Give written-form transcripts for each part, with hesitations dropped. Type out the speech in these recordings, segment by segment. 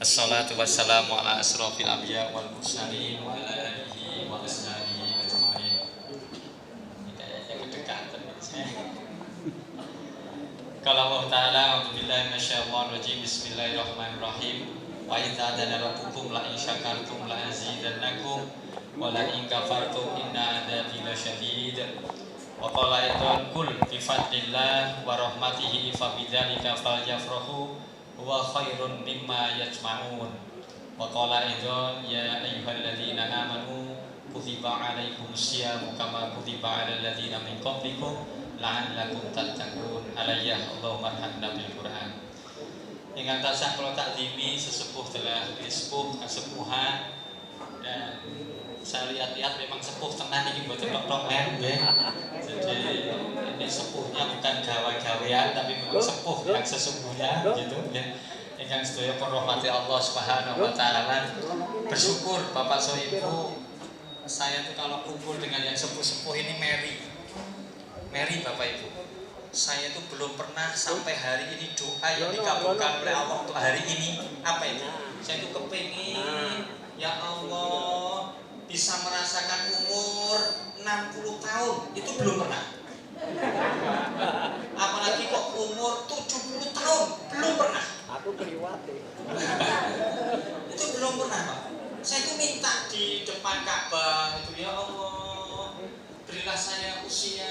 Assalatu wassalamu ala asrofil anbiya wal mursalin wa ala alihi wa ashabihi ajma'in. Ini kayaknya kedekatan saya. Kalau Allah Ta'ala a'udzubillahi minasyaitonir rajim. Bismillahirrahmanirrahim. Wa idza adana rabbukum la in syakartum la azidannakum wa la in kafartum inna adzabi lasyadid. Wa qala aidan kul bi fadlillah wa rahmatihi fa bidzalika falyafrahu huwa khairun mimma yajma'un. Wa qala aidan ya ayyuhalladzina amanu kutiba 'alaikumusyiyamu kama kutiba 'alal ladzina min qablikum la'allakum tattaqun. Alayya Allahumma arhamna bil Qur'an. Ingkang tansah kula takzimi sesepuh telah sepuh kesepuhan, dan saya lihat-lihat memang sepuh tenan iki mboten tok nggih. Jadi ini sepuhnya bukan gawe-gawean tapi memang sepuh yang sesungguhnya gitu ya. Ingkang sedaya pun rahmati Allah Subhanahu wa taala. Bersyukur Bapak Soibu, saya tuh kalau kumpul dengan yang sepuh-sepuh ini Mary Bapak Ibu, saya itu belum pernah sampai hari ini doa yang dikabulkan oleh Allah untuk hari ini. Apa itu? Saya itu kepingin ya Allah bisa merasakan umur 60 tahun. Itu belum pernah. Apalagi kok umur 70 tahun. Belum pernah. Aku keliwat. Itu belum pernah Pak. Saya itu minta di depan Ka'bah itu, ya Allah berilah saya usia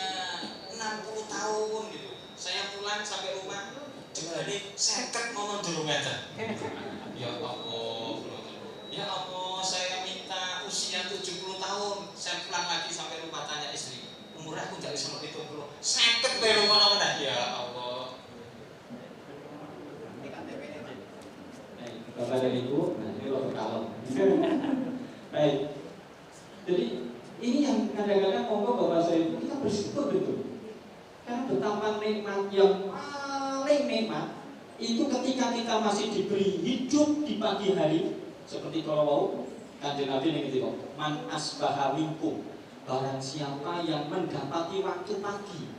60 tahun gitu. Saya pulang sampai rumah jebule seket mono durung ngeten. Ya Allah, ya Allah, saya minta usia 70 tahun. Saya pulang lagi sampai rumah tanya istri, umur aku ndak iso 70. Seket bae rumah mana? Ya Allah. Bapak dan Ibu, nah ini loh kalau. Baik. Jadi ini yang kadang-kadang monggo Bapak saya itu kita bersyukur betul. Karena betapa nikmat yang paling nikmat itu ketika kita masih diberi hidup di pagi hari, seperti kalau mau Kanjeng Nabi ini ketika man asbaha minkum, barang siapa yang mendapati waktu pagi,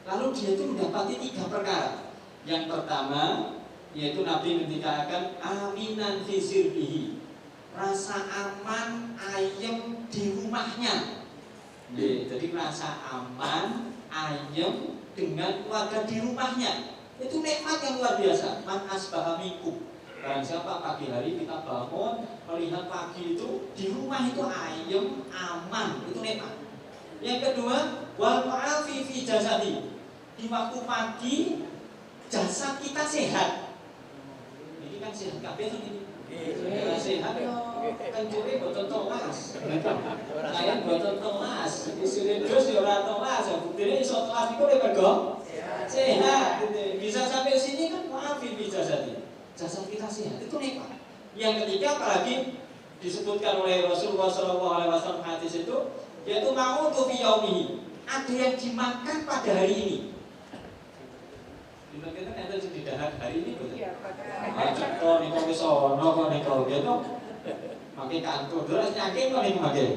lalu dia itu mendapati 3 perkara. Yang pertama yaitu Nabi mengatakan aminan fi sirbihi, rasa aman ayem di rumahnya. Jadi rasa aman ayem dengan keluarga di rumahnya, itu nikmat yang luar biasa. Man asbaha minkum, barang siapa pagi hari kita bangun melihat pagi itu di rumah itu ayem aman, itu nikmat. Yang kedua wal ma'afi fi jasadi, di waktu pagi jasad kita sehat. Ini kan sehat kabeh ini. Sehat yo kancure boten telas. Saya boten telas. Isine terus yo ora telas, buktine iso telas iku nek mergo sehat. Bisa sampai sini kan maaf bisa jadi. Jasad kita sehat itu nikmat. Yang ketiga apalagi disebutkan oleh Rasulullah SAW hadis itu, yaitu mautu fi yaumihi, ada yang dimakan pada hari ini. Kita kan ada di dahar hari ini betul. Kok nih kok sono kok nih kok gitu. Makai kantor terus yakin kok nih makai.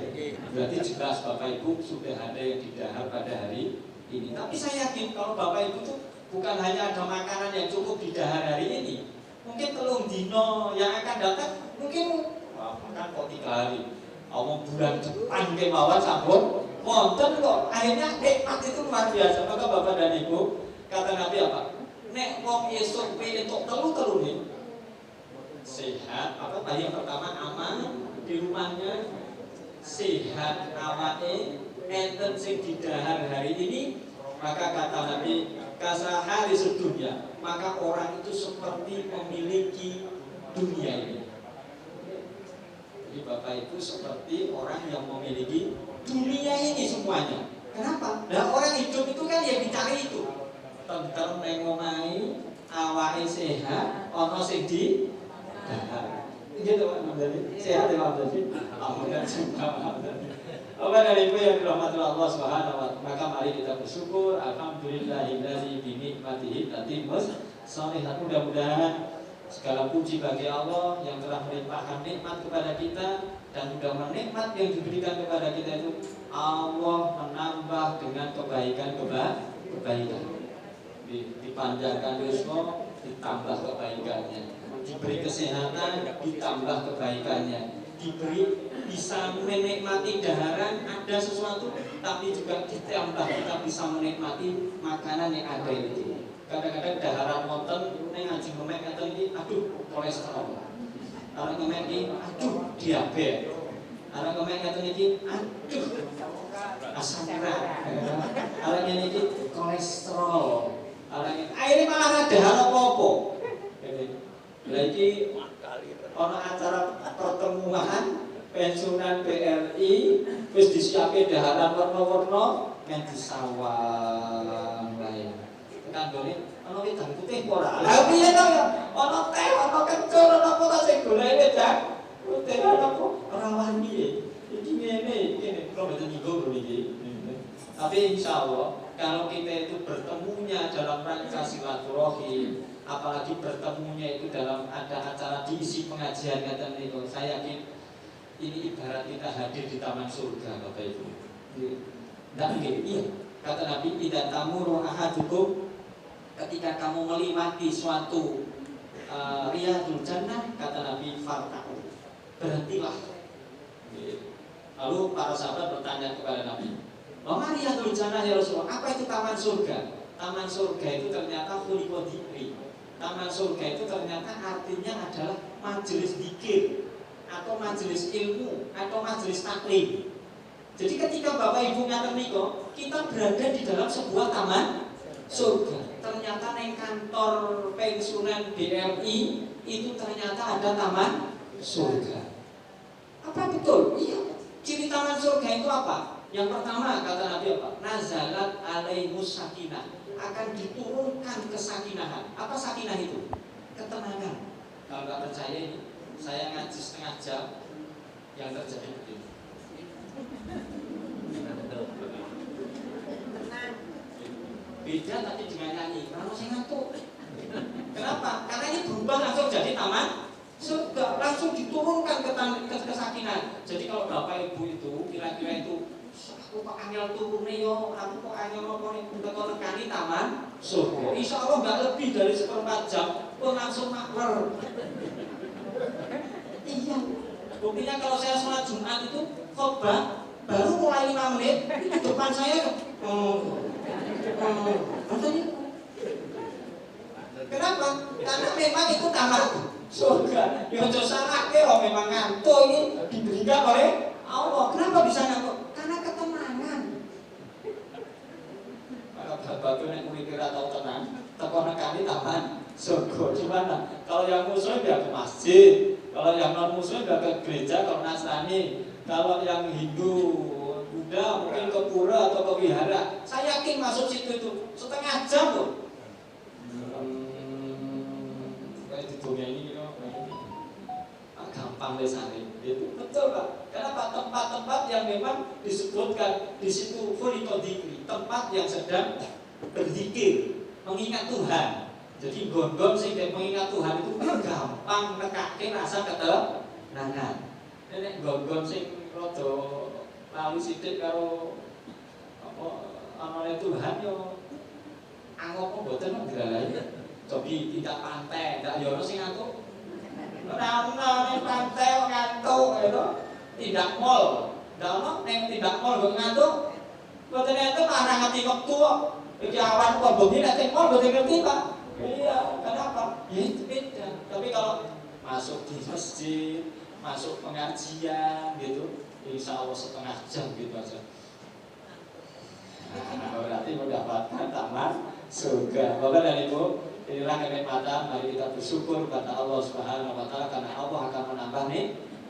Berarti jelas Bapak Ibu sudah ada yang di dahar pada hari ini. Tapi saya yakin kalau Bapak Ibu tuh bukan hanya ada makanan yang cukup di dahar hari ini. Mungkin telung dino yang akan datang mungkin makan kok 3 hari. Omong bulan depan kemawon sampun wonten kok. Akhirnya nikmat itu luar biasa. Maka Bapak dan Ibu, kata Nabi apa? Nek wong esuk entuk telu nih sehat, apa tadi yang pertama aman di rumahnya, sehat awake, enten sing didahar hari ini, maka kata Nabi kasahari sedunia, maka orang itu seperti memiliki dunia ini. Jadi Bapak itu seperti orang yang memiliki dunia ini semuanya. Kenapa? Nah orang hidup itu kan yang dicari itu. Tentu mengomai awake sehat, ono sing di dahar. Gitu Pak Hamdani. Sehat ya Pak Hamdani. Alhamdulillah juga Pak Hamdani. Bapak dan Ibu yang dirahmati Allah Subhanahu wa taala, maka mari kita bersyukur. Alhamdulillahillazi bi nikmatihi tatimmus shalihat. Mudah-mudahan segala puji bagi Allah yang telah melimpahkan nikmat kepada kita, dan mudah-mudahan nikmat yang diberikan kepada kita itu Allah menambah dengan kebaikan. Dipanjangkan rizqo, ditambah kebaikannya. diberi kesehatan, ditambah kebaikannya, diberi bisa menikmati daharan ada sesuatu, tapi juga ditambah kita bisa menikmati makanan yang ada itu. Kadang-kadang daharan wonten ning ngaji ngemek ngaten iki aduh kolesterol. Arek ngemek iki aduh diabetes. Arek ngemek ngaten iki aduh asam urat. Arek ngene iki kolesterol. Akhirnya malah ada hal apa-apa. Lah iki ana acara pertemuan pensiunan BRI wis disiapke daharan warna-warna yang disawang lain. Kanggone ana wedang putih ora. Lah piye to ya? Ana teh, ana kencur, ana apa ta sing golek wedang putih ana apa? Ora wani. Iki ngene, kok mboten nyinggung lho niki. Tapi insyaallah kalau kita itu bertemunya dalam rangka silaturahim, apalagi bertemunya itu dalam ada acara diisi pengajian kata niku, saya yakin ini ibarat kita hadir di taman surga Bapak Ibu. Tidak mungkin, iya. Kata Nabi, "Idza tamuru ahadukum," ketika kamu melikmati suatu riyadul jannah, kata Nabi, "farta'u," berhentilah. Lalu para sahabat bertanya kepada Nabi, "Wa riyadul jannah ya Rasulullah, apa itu taman surga?" Taman surga itu ternyata khuliqa dzikri. Taman surga itu ternyata artinya adalah majelis zikir atau majelis ilmu atau majelis taklim. Jadi ketika Bapak Ibu ngaten niku, kita berada di dalam sebuah taman surga. Ternyata di kantor pensiunan BRI itu ternyata ada taman surga. Apa betul? Iya. Ciri taman surga itu apa? Yang pertama kata Nabi apa? Nazalat alaimus sakinah, akan diturunkan kesakinahan. Apa sakinah itu? Ketenangan. Kalau nggak percaya ini, saya ngaji setengah jam, yang terjadi begini. Beda tadi dengan nyanyi, kalau saya ngantuk. Kenapa? Karena ini berubah langsung jadi taman surga, langsung diturunkan kesakinan. Jadi kalau Bapak Ibu itu kira-kira itu, aku kok angel turune yo, aku kok angel apa nih, teko nekani taman surga. Insya Allah nggak lebih dari 1/4 jam, pun langsung makler. Iya. Buktinya kalau saya sholat Jumat itu khotbah baru mulai 5 menit itu depan saya kenapa? Karena memang itu taman surga. Ya ojo salahke kok memang ngantuk ini diberikan oleh Allah. Kenapa bisa ngantuk? Karena ketenangan. Kalau bapak itu nek mikir atau tenang, teko nekani taman surga. Gimana? Kalau yang muslim ya ke masjid, kalau yang non muslim ya ke gereja, kalau Nasrani, kalau yang Hindu, Buddha mungkin ke pura atau ke wihara. Saya yakin masuk situ itu setengah jam loh. Kayak di dunia ini gampang lesane. Itu betul Pak. Kenapa? Tempat-tempat yang memang disebutkan di situ khuliqa dzikri, tempat yang sedang berzikir, mengingat Tuhan. Jadi gon-gon sing mengingat Tuhan itu gampang nekake rasa ketenangan. Nek gon-gon sing rada lalu sithik karo apa anane Tuhan yo angop mboten ndelalahi. Cobi tidak pantai, ndak yo ono sing ngantuk. Ora ono ning pantai ngantuk itu. Tidak mall. Ndak ono ning tidak mall kok ngantuk. Mboten enten arah ngati wektu kok. Iki awan kok bengi nek ning mall mboten ngerti, Pak. Iya, kenapa? Ya itu beda. Tapi kalau masuk di masjid, masuk pengajian gitu, insya Allah setengah jam gitu aja. Nah, berarti mendapatkan taman surga. Bapak dan Ibu, inilah kenikmatan. Mari kita bersyukur kepada Allah Subhanahu Wa Taala karena Allah akan menambah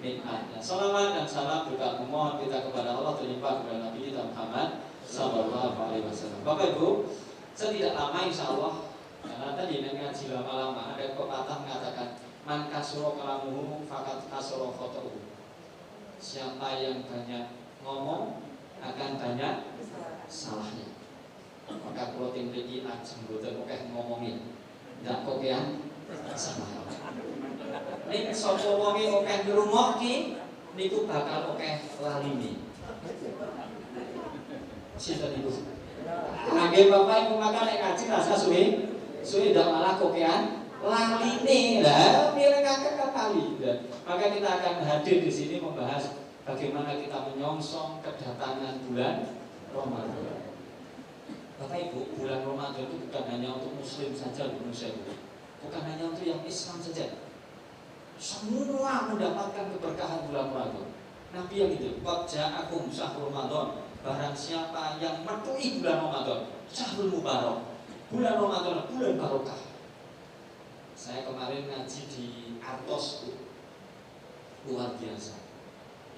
nikmatnya. Salawat dan salam juga memohon kita kepada Allah terlimpah kepada Nabi kita Muhammad Sallallahu Alaihi Wasallam. Bapak Ibu, setidak lama insya Allah. Karena tadi ngaji lama-lama ada pepatah mengatakan man kasuro kalamuhu fakat kasuro khotohu. Siapa yang banyak ngomong akan banyak salahnya. Maka kalau tinggi ajeng boten akeh ngomongin, ndak kokean salah. Nek sapa wonge akeh ngrungokke niku bakal akeh laline. Sinten iku? Nggih Bapak Ibu maka nek ngaji rasa suwe ndak malah kokean laline lah, mirengake kali. Maka kita akan hadir di sini membahas bagaimana kita menyongsong kedatangan bulan Ramadan. Bapak Ibu, bulan Ramadan itu bukan hanya untuk Muslim saja di Indonesia, bukan hanya untuk yang Islam saja. Semua mendapatkan keberkahan bulan Ramadan. Nabi yang itu, qad ja'akum syahrul Ramadan, barang siapa yang metuhi bulan Ramadan, syahrul mubarak, bulan Ramadan, bulan barokah. Saya kemarin ngaji di Artos, luar biasa.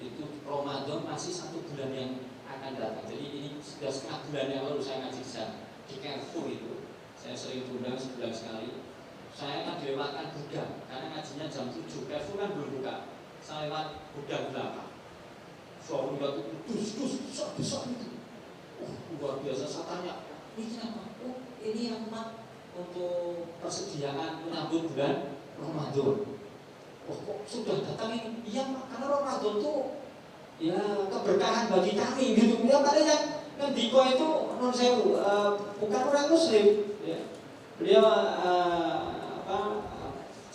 Itu Ramadan masih 1 bulan yang akan datang. Jadi ini sudah setengah bulan yang lalu saya ngaji di sana di Carrefour itu. Saya sering diundang sebulan sekali. Saya akan dilewatkan gudang karena ngajinya jam 7. Carrefour kan belum buka. Saya lewat gudang belakang. Suara itu besar itu. Luar biasa. Saya tanya, ini apa? Oh, ini yang untuk persediaan menyambut bulan Ramadan. Oh, kok sudah datang ini? Iya Pak, karena Ramadan tuh ya keberkahan bagi kami gitu. Ya pada yang Diko itu non sewu, bukan orang Muslim. Ya. Beliau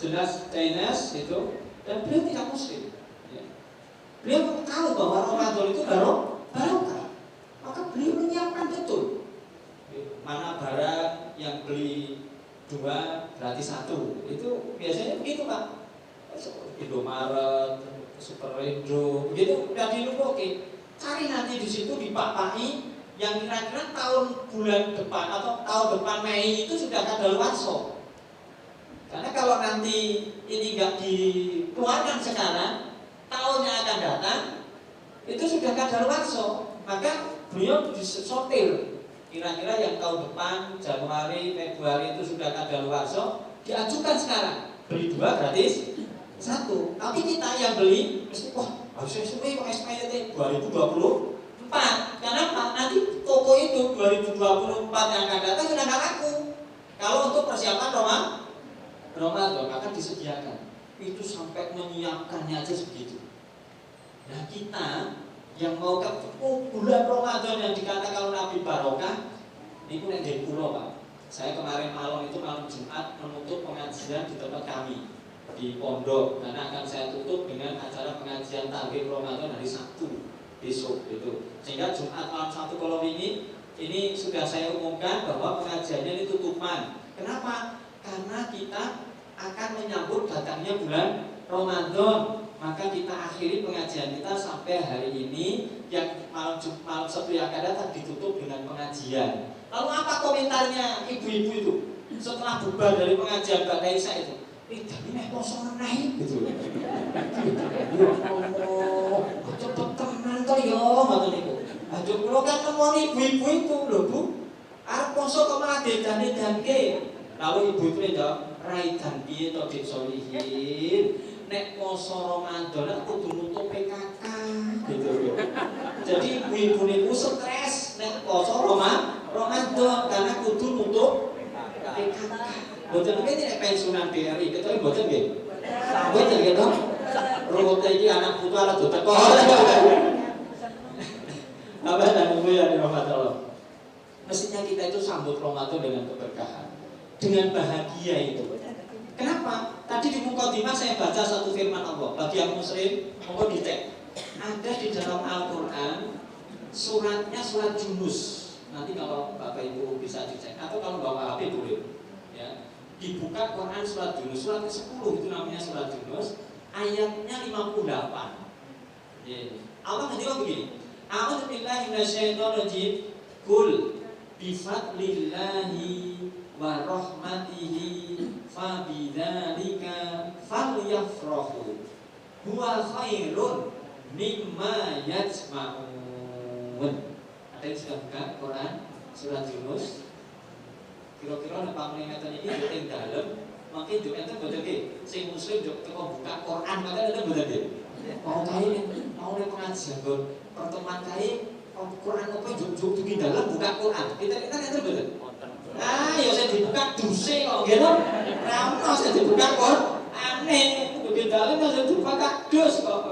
jelas Chinese itu, dan beliau tidak Muslim. Ya. Beliau tahu bahwa Ramadan itu barokah, maka beliau menyiapkan betul. Mana barang yang beli 2 gratis 1 itu biasanya begitu Pak. Indomaret, Superindo, begitu udah dilumpuhi. Cari nanti di situ dipapai yang kira-kira tahun bulan depan atau tahun depan Mei itu sudah kadaluarsa. Karena kalau nanti ini nggak dikeluarkan sekarang, tahunnya akan datang itu sudah kadaluarsa. Maka beliau disortir. Kira-kira yang tahun depan Januari, Februari itu sudah kadaluarsa, diajukan sekarang. Beli 2 gratis 1. Tapi kita yang beli mesti harusnya suwe kok SPT 2024. Karena nanti toko itu 2024 yang akan datang sudah nggak laku. Kalau untuk persiapan Ramadan akan disediakan. Itu sampai menyiapkannya aja segitu. Nah kita yang mau ke bulan Ramadan yang dikatakan kalau Nabi barokah, ini pun yang dari pulau Pak. Saya kemarin malam Jumat menutup pengajian di tempat kami di pondok, karena akan saya tutup dengan acara pengajian target Ramadan hari Sabtu besok itu. Sehingga Jumat malam Sabtu kalau ini sudah saya umumkan bahwa pengajiannya ini tutupan. Kenapa? Karena kita akan menyambut datangnya bulan Ramadan. Maka kita akhiri pengajian kita sampai hari ini, yang malam Sabtu yang akan datang ditutup dengan pengajian. Lalu apa komentarnya ibu-ibu itu setelah bubar dari pengajian Mbak Isya itu? Jadi nek poso meneh gitu. Ya Allah, cepet tenan to ya ngoten niku. Aduh kula kan nemoni ibu-ibu itu lho Bu. Arep poso kok malah dedan-dedanke. Lalu ibu itu njawab, "Raidan piye to Dik Solihin? Nek poso Ramadan kudu nutup PKK." Gitu lho. Jadi ibu-ibu niku stres nek poso Ramadan karena kudu nutup PKK. Boten nggih nek pensiunan BRI, kecuali boten nggih. Boten nggih to. Ruwet iki anak putu ala do teko. Apa dan Ibu yang dirahmati Allah. Mestinya kita itu sambut Ramadan dengan keberkahan, dengan bahagia itu. Kenapa? Tadi di mukadimah saya baca satu firman Allah. Bagi yang muslim, monggo dicek. Ada di dalam Al-Qur'an suratnya surat Yunus. Nanti kalau Bapak Ibu bisa dicek atau kalau bawa HP boleh. Ya. Dibuka Quran surat Yunus, surat ke-10 itu namanya surat Yunus, ayatnya 58. Allah menjawab begini, A'udzu billahi minasyaitonir rajim, Qul bi fadlillahi wa rahmatihi fa bidzalika falyafrahu huwa khairun mimma yajma'un. Ada yang sudah buka Quran surat Yunus? Kira-kira nek pamringatan iki yo ing dalem, mangke yo enten boten nggih. Sing muslim yo teko buka Quran, maka enten boten nggih. Mau kae mau nek pengajian pertemuan kae Quran apa juk di dalam buka Quran. Kita enten boten. Ah, yo saya dibuka duse kok nggih to. Ra ono saya dibuka Quran. Aneh, di dalam saya dibuka kadus kok.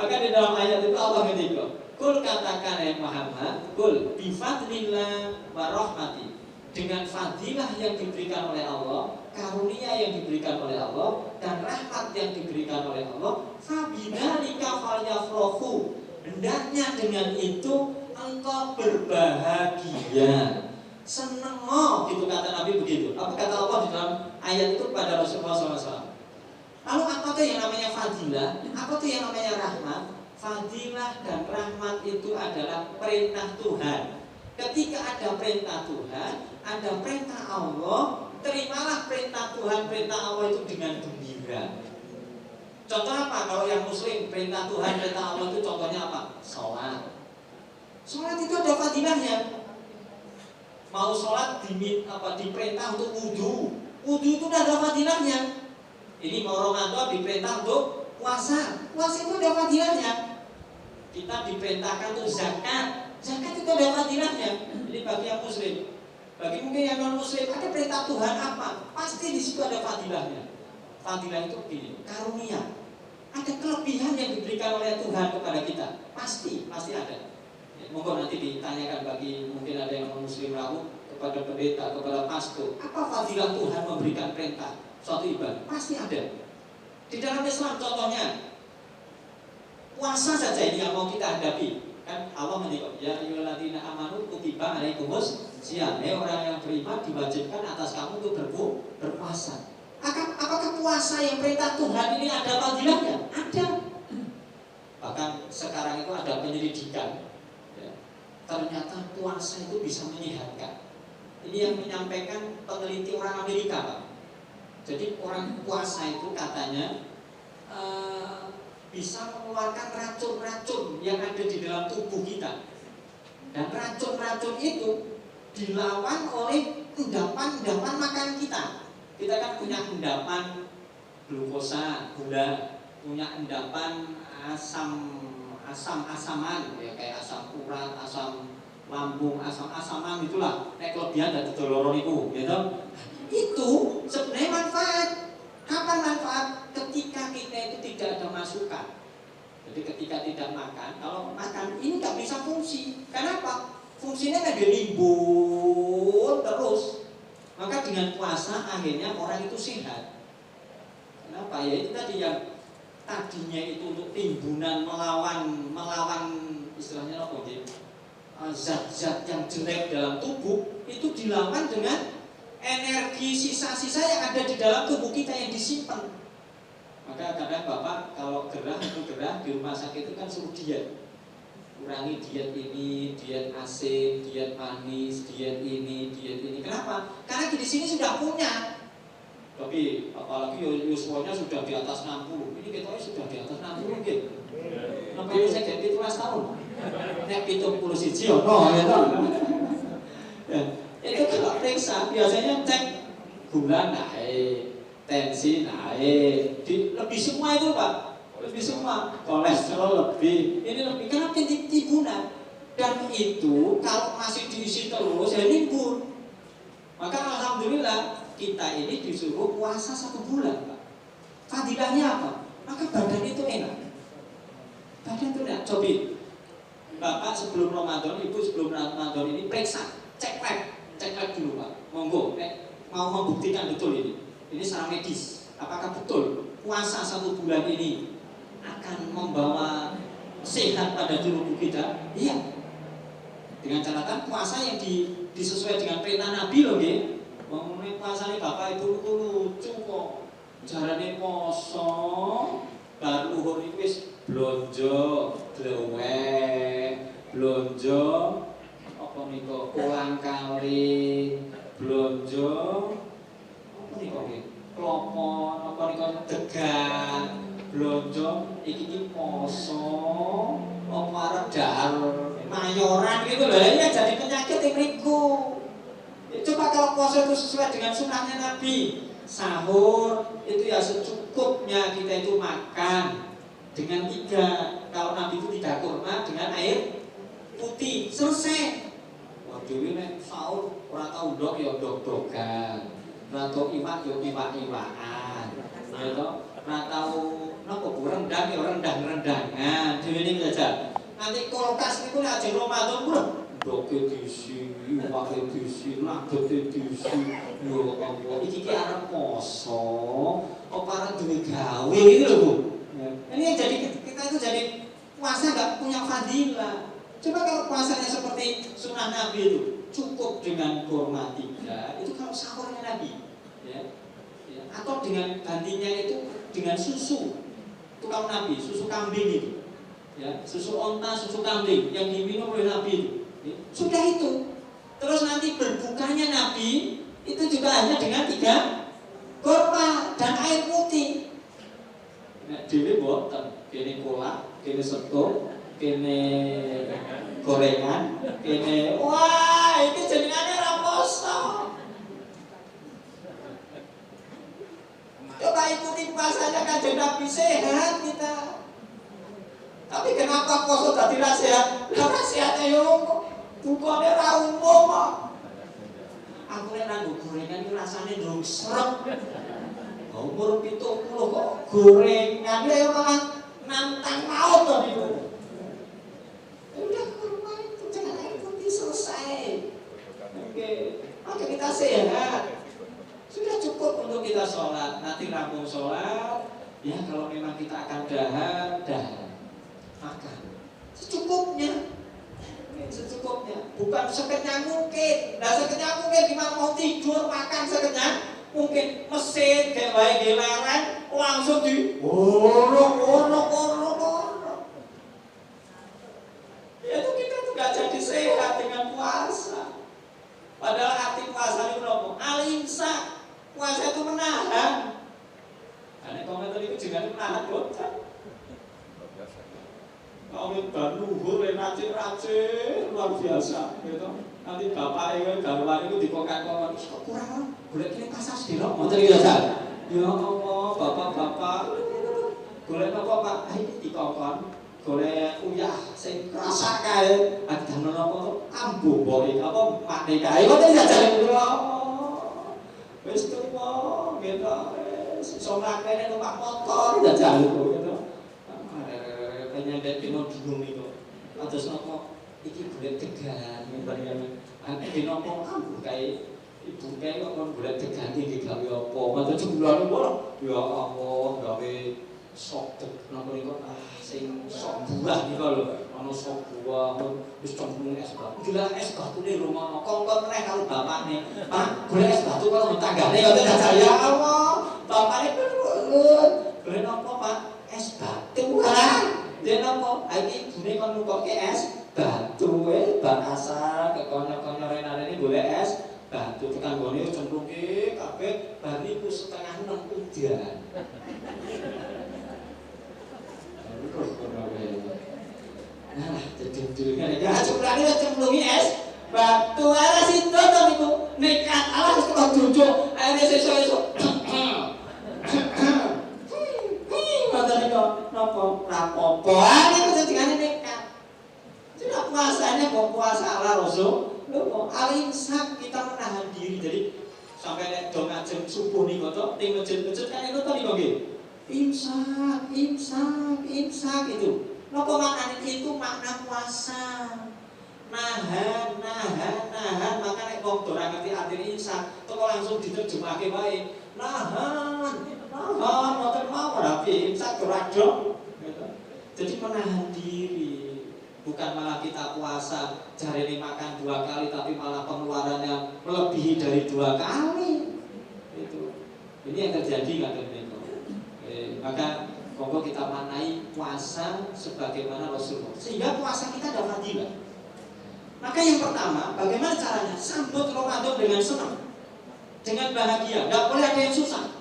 Maka di dalam ayat itu Allah ngendika, "Kul katakan ya Muhammad, kul bi fadlillah wa rahmati." Dengan fadilah yang diberikan oleh Allah, karunia yang diberikan oleh Allah dan rahmat yang diberikan oleh Allah, fabidzalika falyafrahu, hendaknya dengan itu engkau berbahagia, seneng gitu kata Nabi begitu. Apa kata Allah di dalam ayat itu pada Rasulullah SAW? Lalu apa tuh yang namanya fadilah? Apa tuh yang namanya rahmat? Fadilah dan rahmat itu adalah perintah Tuhan. Ketika ada perintah Tuhan, ada perintah Allah, terimalah perintah Tuhan, perintah Allah itu dengan gembira. Contoh apa? Kalau yang muslim, perintah Tuhan, perintah Allah itu contohnya apa? Sholat. Sholat itu ada fadilahnya. Mau sholat diperintah untuk wudhu. Wudhu itu ada fadilahnya. Ini mau Ramadan diperintah untuk puasa. Puasa itu ada fadilahnya. Kita diperintahkan untuk zakat. Zakat itu ada fadilahnya. Jadi bagi yang muslim, bagi mungkin yang non muslim, ada perintah Tuhan apa? Pasti di situ ada fadilahnya. Fadilah itu begini, karunia. Ada kelebihan yang diberikan oleh Tuhan kepada kita. Pasti ada. Ya, monggo nanti ditanyakan bagi mungkin ada yang non muslim ragu kepada pendeta, kepada pastor, apa fadilah Tuhan memberikan perintah suatu ibadah? Pasti ada. Di dalam Islam contohnya, puasa saja ini yang mau kita hadapi. Kan Allah menyebut ya ayyuhalladzina amanu kutiba alaikumus syiyam, orang yang beriman diwajibkan atas kamu untuk berpuasa. Apakah puasa yang perintah Tuhan ini ada fadilahnya? Ada. Bahkan sekarang itu ada penyelidikan ya, ternyata puasa itu bisa menyehatkan. Ini yang menyampaikan peneliti orang Amerika, Pak. Jadi orang puasa itu katanya bisa mengeluarkan racun-racun yang ada di dalam tubuh kita. Dan racun-racun itu dilawan oleh endapan-endapan makan kita. Kita kan punya endapan glukosa, gula, punya endapan asam-asaman ya, kayak asam urat, asam lambung, asam-asaman itulah. Nek kelebihan dari doloron itu, gitu. Itu sebenarnya manfaat. Kapan manfaat? Ketika kita itu tidak ada masukan. Jadi ketika tidak makan, kalau makan ini nggak bisa fungsi. Kenapa? Fungsinya kan dilimbun terus. Maka dengan puasa akhirnya orang itu sehat. Kenapa? Ya itu tadi yang tadinya itu untuk timbunan melawan istilahnya apa gitu, zat-zat yang jelek dalam tubuh itu dilawan dengan energi sisa-sisa yang ada di dalam tubuh kita yang disimpan. Maka kadang Bapak kalau gerah di rumah sakit itu kan suruh diet. Kurangi diet ini, diet asin, diet manis, diet ini. Kenapa? Karena di sini sudah punya. Tapi apalagi yuswanya sudah di atas 60. Ini kita sudah di atas 60 gitu. Namanya saya jadi 17 tahun. Nek 71 ono ya. Itu kalau periksa biasanya cek gula naik, tensi naik, lebih semua itu Pak, lebih semua, kolesterol lebih, ini lebih karena timbunan. Dan itu kalau masih diisi terus ya nimbun. Maka alhamdulillah kita ini disuruh puasa 1 bulan Pak. Fadilahnya apa? Maka badan itu enak. Badan itu enak. Coba Bapak sebelum Ramadan, Ibu sebelum Ramadan ini periksa, cek lab dulu Pak. Monggo, mau membuktikan betul ini. Ini secara medis. Apakah betul puasa 1 bulan ini akan membawa sehat pada tubuh kita? Iya. Dengan catatan puasa yang disesuai dengan perintah Nabi loh, nggih. Mengenai puasa ini Bapak Ibu itu lucu kok. Jarane poso bar luhur iki wis blonjo, dleweh, blonjo apa nika ulang kali, blonjo apa nika nggih? Klopo, apa nika degan, blonjo iki poso, apa arep dahar mayoran gitu loh. Ini jadi penyakit yang mriku. Coba kalau puasa itu sesuai dengan sunnahnya Nabi, sahur itu ya secukupnya kita itu makan dengan 3. Kalau Nabi itu 3 kurma dengan air putih, selesai. Waduh ini sahur orang tahu dok ya dok-dokan, orang tahu iwak ya iwak-iwakan, ya toh, orang tahu nopo rendang ya rendang-rendangan. Jadi ini saja. Nanti kulkas itu aja Ramadan pun doke diisi, iwake diisi, nagete diisi. Ya Allah, iki ki arep poso, apa arep duwe gawe gitu loh Bu. Ya. Ini yang jadi kita itu jadi puasa nggak punya fadilah. Coba kalau puasanya seperti sunnah Nabi itu, cukup dengan kurma 3, itu kalau sahurnya Nabi, ya. Ya. Atau dengan gantinya itu dengan susu, itu kalau Nabi, susu kambing itu, ya, susu onta, susu kambing yang diminum oleh Nabi itu, ya. Sudah itu. Terus nanti berbukanya Nabi itu juga hanya dengan 3 kurma dan air putih. Nah, dewe boten, kene kolak, kene setuk, kene gorengan, kene wah itu jenengane ra poso. Coba ikuti puasanya Kanjeng Nabi, sehat kita. Tapi kenapa poso dadi ra sehat? Lah sehatnya yo bukane ra umum kok. Aku nek nanggo gorengan iki rasane ndung srep. Umur 70 kok gorengan ya malah nantang maut to niku. Udah kurma itu dengan air putih selesai. Oke, maka kita sehat. Sudah cukup untuk kita sholat. Nanti rampung sholat, ya kalau memang kita akan dahar, makan secukupnya. Secukupnya, bukan sekenyang mungkin. Nah sekenyang mungkin gimana mau tidur makan sekenyang mungkin, mesin kayak baik di lereng langsung di ya itu kita tuh gak jadi sehat dengan puasa. Padahal arti puasa itu apa? Al-imsak. Puasa itu menahan. Karena komentar itu juga menahan bosan. Kawin dan luhur racin luar biasa gitu. Nanti bapak itu garwan itu dikokak-kokak kok kurang golek kene pasar sedelo ngoten iki ya. Ya Allah, bapak-bapak golek apa Pak? Iki dikokon golek uyah sing krasa kae. Adamel apa ambu boy apa makne kae ngoten ya jare kula. Wis tuwa gitu. Iso ngakene numpak motor ya jare gitu. Nyampe dino bingung itu, atas nopo iki golek degan, misalnya, ane dino nopo ambu kayak ibu kayak kok golek degan iki gawe apa? Mata jumlahnya bolong, ya Allah gawe sop deg, nopo niko sing sop buah niko lho, ono sop buah, wis cemplung es batu, gila es batu nih rumah, kongkong meneh karo bapakne, Pak golek es batu karo tetanggane, kata ya Allah, bapakne golek nopo Pak? Es batu kan? Dia nopo, iki ibune kon nukoke es batu bahasa kekono-kono renane boleh es batu tekan gone cemplungke kabeh bar niku setengah 6 udan. Nah, jadi ya cemplungane wis cemplungi es batu ala situ to niku nekat ala wis kok duduk akhirnya sesuk-esuk. Nopo rapopo ini kesentingannya nekat. Tidak puasanya kok puasa ala Rasul. Nopo al-imsak, kita menahan diri. Jadi sampai nek do ngajeng subuh nih kok ting masjid-masjid kan itu tadi kok imsak itu. Nopo maknanya itu makna puasa. Nahan. Maka nek wong ora ngerti arti imsak, kok langsung diterjemahke wae. Nahan, ngoten mau rapi imsak gerado. Jadi menahan diri, bukan malah kita puasa jarene makan 2 kali tapi malah pengeluarannya melebihi dari 2 kali. Itu. Ini yang terjadi katanya. Maka monggo kita maknai puasa sebagaimana Rasulullah. Sehingga puasa kita ada fadilah. Maka yang pertama, bagaimana caranya? Sambut Ramadan dengan senang, dengan bahagia. Enggak boleh ada yang susah.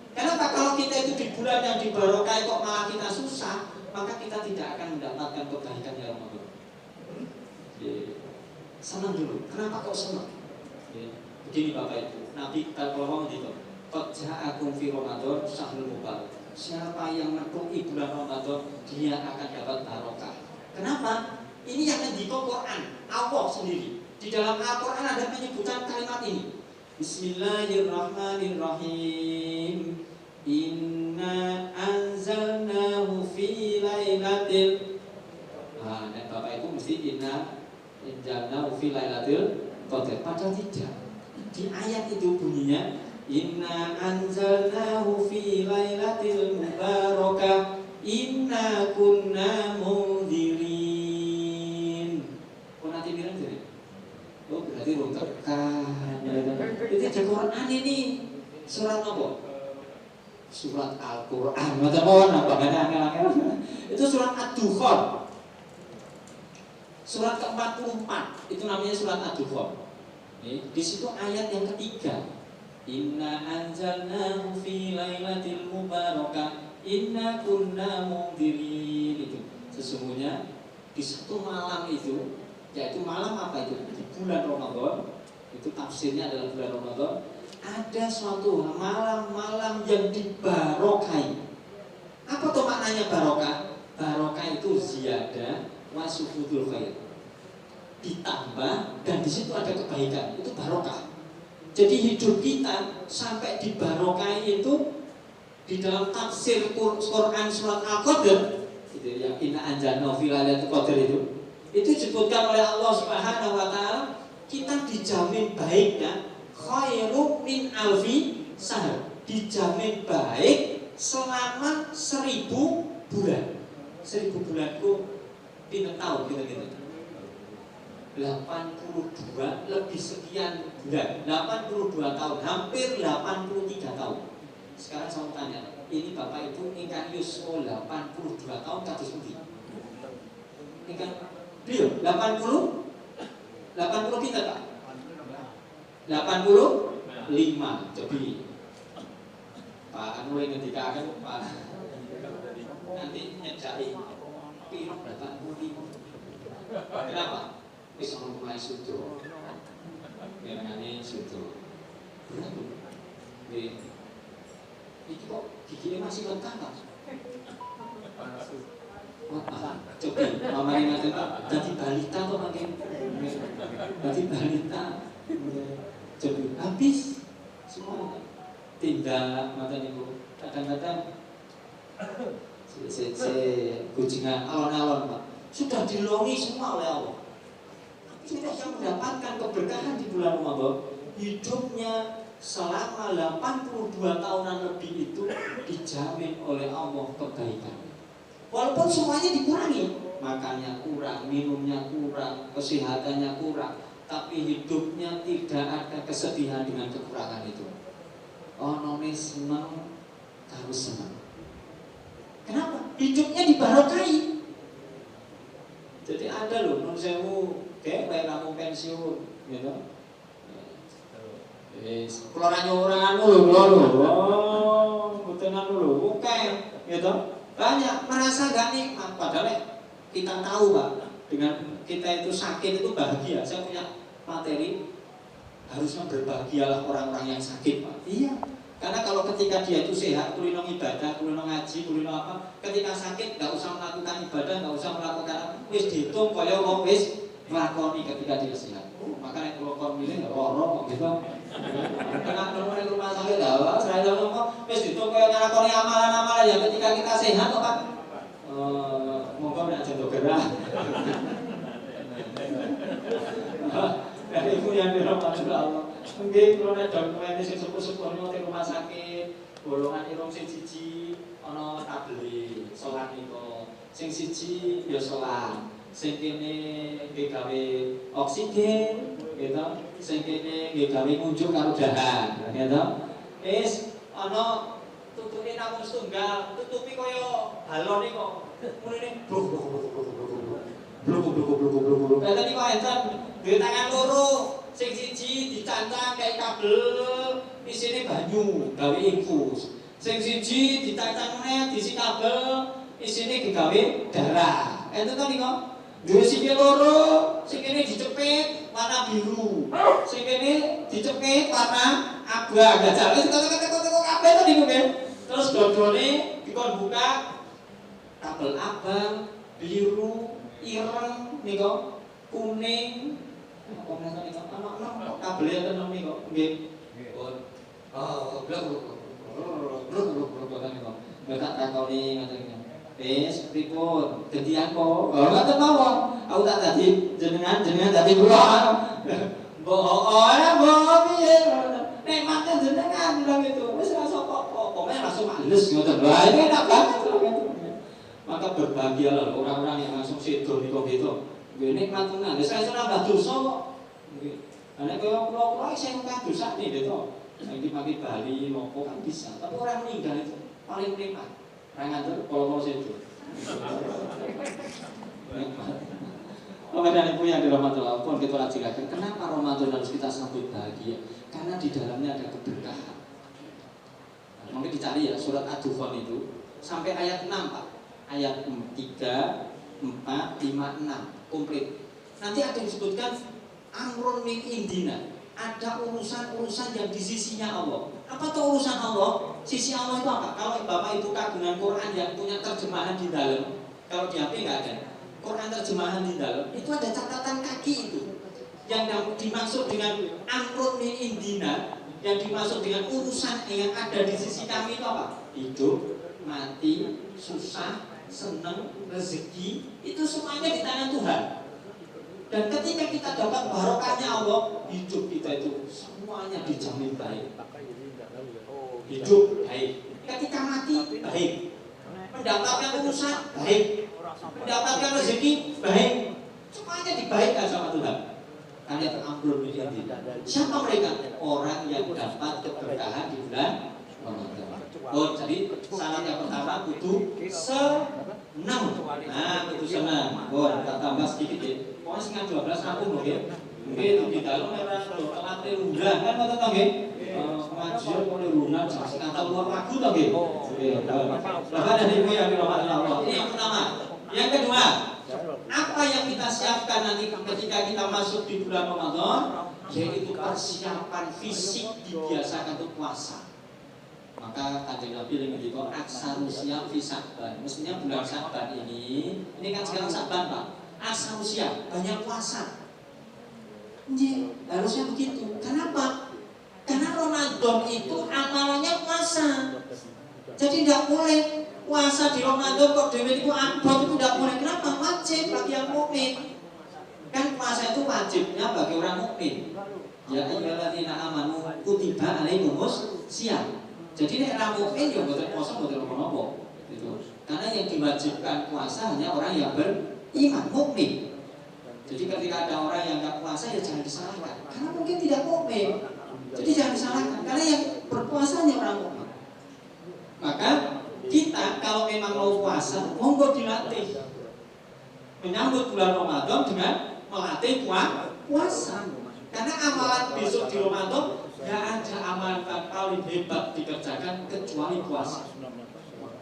Kenapa kalau kita itu di bulan yang diberkahi kok malah kita susah, maka kita tidak akan mendapatkan kebaikan yang Ramadan. Senang dulu. Kenapa kok senang? Begini Bapak Ibu, Nabi kita ngomong gitu. Qad ja'akum fi Ramadan syahrul mubarak. Siapa yang menempuhi bulan Ramadan, dia akan dapat barokah. Kenapa? Ini yang ngendika Quran, Allah sendiri. Di dalam Al-Quran ada penyebutan kalimat ini. Bismillahirrahmanirrahim. Inna anzalnahu fi lailatil. Nah, dan Bapak Ibu mesti inna Injana fi lailatul qadar. Padahal tidak. Di ayat itu bunyinya inna anzalnahu fi lailatul mubarakah inna kunna mundirin. Kok nanti bilang jadi? Oh berarti belum tekan. Itu di Quran ini surat apa? Surat Al-Quran. Macam mana? Angel-angel. Itu surat Ad-Dukhan. Surat ke-44 itu namanya surat Ad-Dukhan. Di situ ayat yang ketiga. Inna anzalnahu fi lailatul mubarakah inna kunna mundirin. Itu sesungguhnya di satu malam itu, yaitu malam apa itu? Di bulan Ramadan. Itu tafsirnya adalah bulan Ramadan. Ada suatu malam-malam yang dibarokai. Apa tuh maknanya barokah? Barokah itu ziyadah wa sufudul khair. Ditambah dan di situ ada kebaikan. Itu barokah. Jadi hidup kita sampai dibarokai itu di dalam tafsir Quran surat Al-Qadr itu yang inna anzalnahu fi lailatul qadar itu disebutkan oleh Allah Subhanahu wa taala kita dijamin baiknya khairu min alfi sahr, dijamin baik selama 1000 bulan. 1000 bulan itu pinter tahun gitu-gitu. 82 lebih sekian bulan, 82 tahun, hampir 83 tahun. Sekarang saya tanya, ini Bapak Ibu ingkang yuswa 82 tahun kados pundi? Ingkang beliau 80 pinter Pak? 85. Jadi Pak Anu yang ngendikaken Pak nanti nyedaki piro 85. Kenapa? Wis mulai sudo. Ngerane sudo. Berat tuh. Iki kok gigine masih lengkap Pak? Coba mama ingatkan Pak, jadi balita kok makin jadi balita. Jadi habis semua tindak mata ibu kadang-kadang kucingan alon-alon Pak sudah dilongi semua oleh Allah. Sudah yang mendapatkan keberkahan di bulan Ramadan hidupnya selama 82 tahunan lebih itu dijamin oleh Allah kebaikan. Walaupun semuanya dikurangi, makannya kurang, minumnya kurang, kesehatannya kurang, tapi hidupnya tidak ada kesedihan dengan kekurangan itu. Onone senang, harus senang. Kenapa? Hidupnya dibarokai. Jadi ada loh, non sewu, kayak kamu pensiun, gitu. Keluaran orang dulu, butenan dulu, oke, gitu. Banyak merasa gak nikmat, padahal kita tahu Pak, dengan kita itu sakit itu bahagia. Saya punya materi harusnya berbahagialah orang-orang yang sakit Pak. Iya, karena kalau ketika dia itu sehat, kulino ibadah, kulino ngaji, kulino apa, ketika sakit gak usah melakukan ibadah, gak usah melakukan apa, wis dihitung kaya wong wis nglakoni ketika dia sehat. Makanya kalau kau milih gak lorong gitu. Karena nomor rumah sakit lah, saya ngomong wis dihitung kaya nglakoni amalan-amalan ya ketika kita sehat kok Pak. Monggo nek aja gerak. Dari ibu yang dirahmati Allah. Nggih kula nek dokumen sing sepuh-sepuh ning rumah sakit, golongan irung sing siji ana tabeli salat niku. Sing siji ya salat. Sing kene nggih gawe oksigen, gitu. Sing kene nggih gawe ngunjuk karo dahan, gitu. Wis ana tutupe namung setunggal, tutupi kaya balon iki kok. Mulane bluk. Kata niku enten duwe tangan loro, sing siji dicancang kayak kabel, isine banyu, gawe infus. Sing siji dicancang meneh diisi kabel, isine digawe darah. Enten to niku. Duwe sikil loro, sing kene dicepit warna biru. Sing kene dicepit warna abang. Gajah wis kok kabeh to niku nggih. Terus dodone dikon buka kabel abang, biru, ireng niku, kuning. Apa meneh niku? Ana kabel enten niku nggih. Oh, blok niku. Nek tak takoni ngaten. Wis pripun? Dadi apa? Ngoten mawon. Aku tak tadi jenengan tadi kula. Mbok piye? Nikmatnya jenengan bilang itu. Wis ora apa-apa. Pokoknya langsung males ngoten. Lah ini enak banget. Maka berbahagialah orang-orang yang langsung sedo niku gitu. Nggih nikmat tenan. Wis iso nambah dosa kok. Nggih. Ana kula sing nambah dosa nih gitu. Saiki pakai Bali nopo kan bisa. Tapi orang meninggal itu paling nikmat. Ra ngantur kalau sedo. Bapak dan Ibu yang dirahmati Allah pun kita ajarkan kenapa Ramadan harus kita sambut bahagia? Karena di dalamnya ada keberkahan. Mungkin dicari ya surat Ad-Dukhan itu sampai ayat 6 Pak. Ayat 3, 4, 5, 6 komplit. Nanti ada disebutkan amrun min indina. Ada urusan-urusan yang di sisinya Allah. Apa tuh urusan Allah? Sisi Allah itu apa? Kalau Bapak Ibu kagungan Quran yang punya terjemahan di dalam, kalau di HP nggak ada. Quran terjemahan di dalam itu ada catatan kaki itu yang dimaksud dengan amrun min indina, yang dimaksud dengan urusan yang ada di sisi kami itu apa? Hidup, mati, susah, senang, rezeki, itu semuanya di tangan Tuhan. Dan ketika kita dapat barokahnya Allah, hidup kita itu semuanya dijamin baik. Hidup baik, ketika mati baik, mendapatkan urusan baik, mendapatkan rezeki baik, semuanya dibaikkan sama Tuhan. Kalian amrun min indina. Siapa mereka? Orang yang dapat keberkahan di bulan Ramadan. Oh, jadi syarat yang pertama kudu senang. Nah, kudu senang. Oh, kita tambah sedikit ya. Pokoknya setengah 12 aku mungkin. Mungkin di dalam memang telat lunan kan atau tak nggih? Ngaji mulai lunan setengah luar ragu tak nggih? Bapak dan Ibu yang dirahmati Allah. Ini yang pertama. Yang kedua, apa yang kita siapkan nanti ketika kita masuk di bulan Ramadan? Yaitu persiapan fisik dibiasakan untuk puasa. Maka Kanjeng Nabi yang mengatakan aksarusia fi Sya'ban. Mestinya bulan Sya'ban ini kan sekarang Sya'ban Pak. Aksarusia banyak puasa. Harusnya begitu. Kenapa? Karena Ramadan itu amalannya puasa. Jadi tidak boleh puasa di Ramadan kok dewe itu abot itu tidak boleh. Kenapa? Wajib bagi yang mukmin. Kan puasa itu wajibnya bagi orang mukmin. Ya ayyuhalladzina amanu kutiba alaikumus syiyam. Jadi nek ra mukmin ya mboten puasa mboten apa-apa gitu. Karena yang diwajibkan puasa hanya orang yang beriman, mukmin. Jadi ketika ada orang yang enggak puasa ya jangan disalahkan. Karena mungkin tidak mukmin. Jadi jangan disalahkan karena yang berpuasa hanya orang mukmin. Maka kita kalau memang mau puasa, monggo dilatih. Menyambut bulan Ramadan dengan melatih puasa. Karena amalan besok di Ramadan gak ada amalan paling hebat dikerjakan kecuali puasa.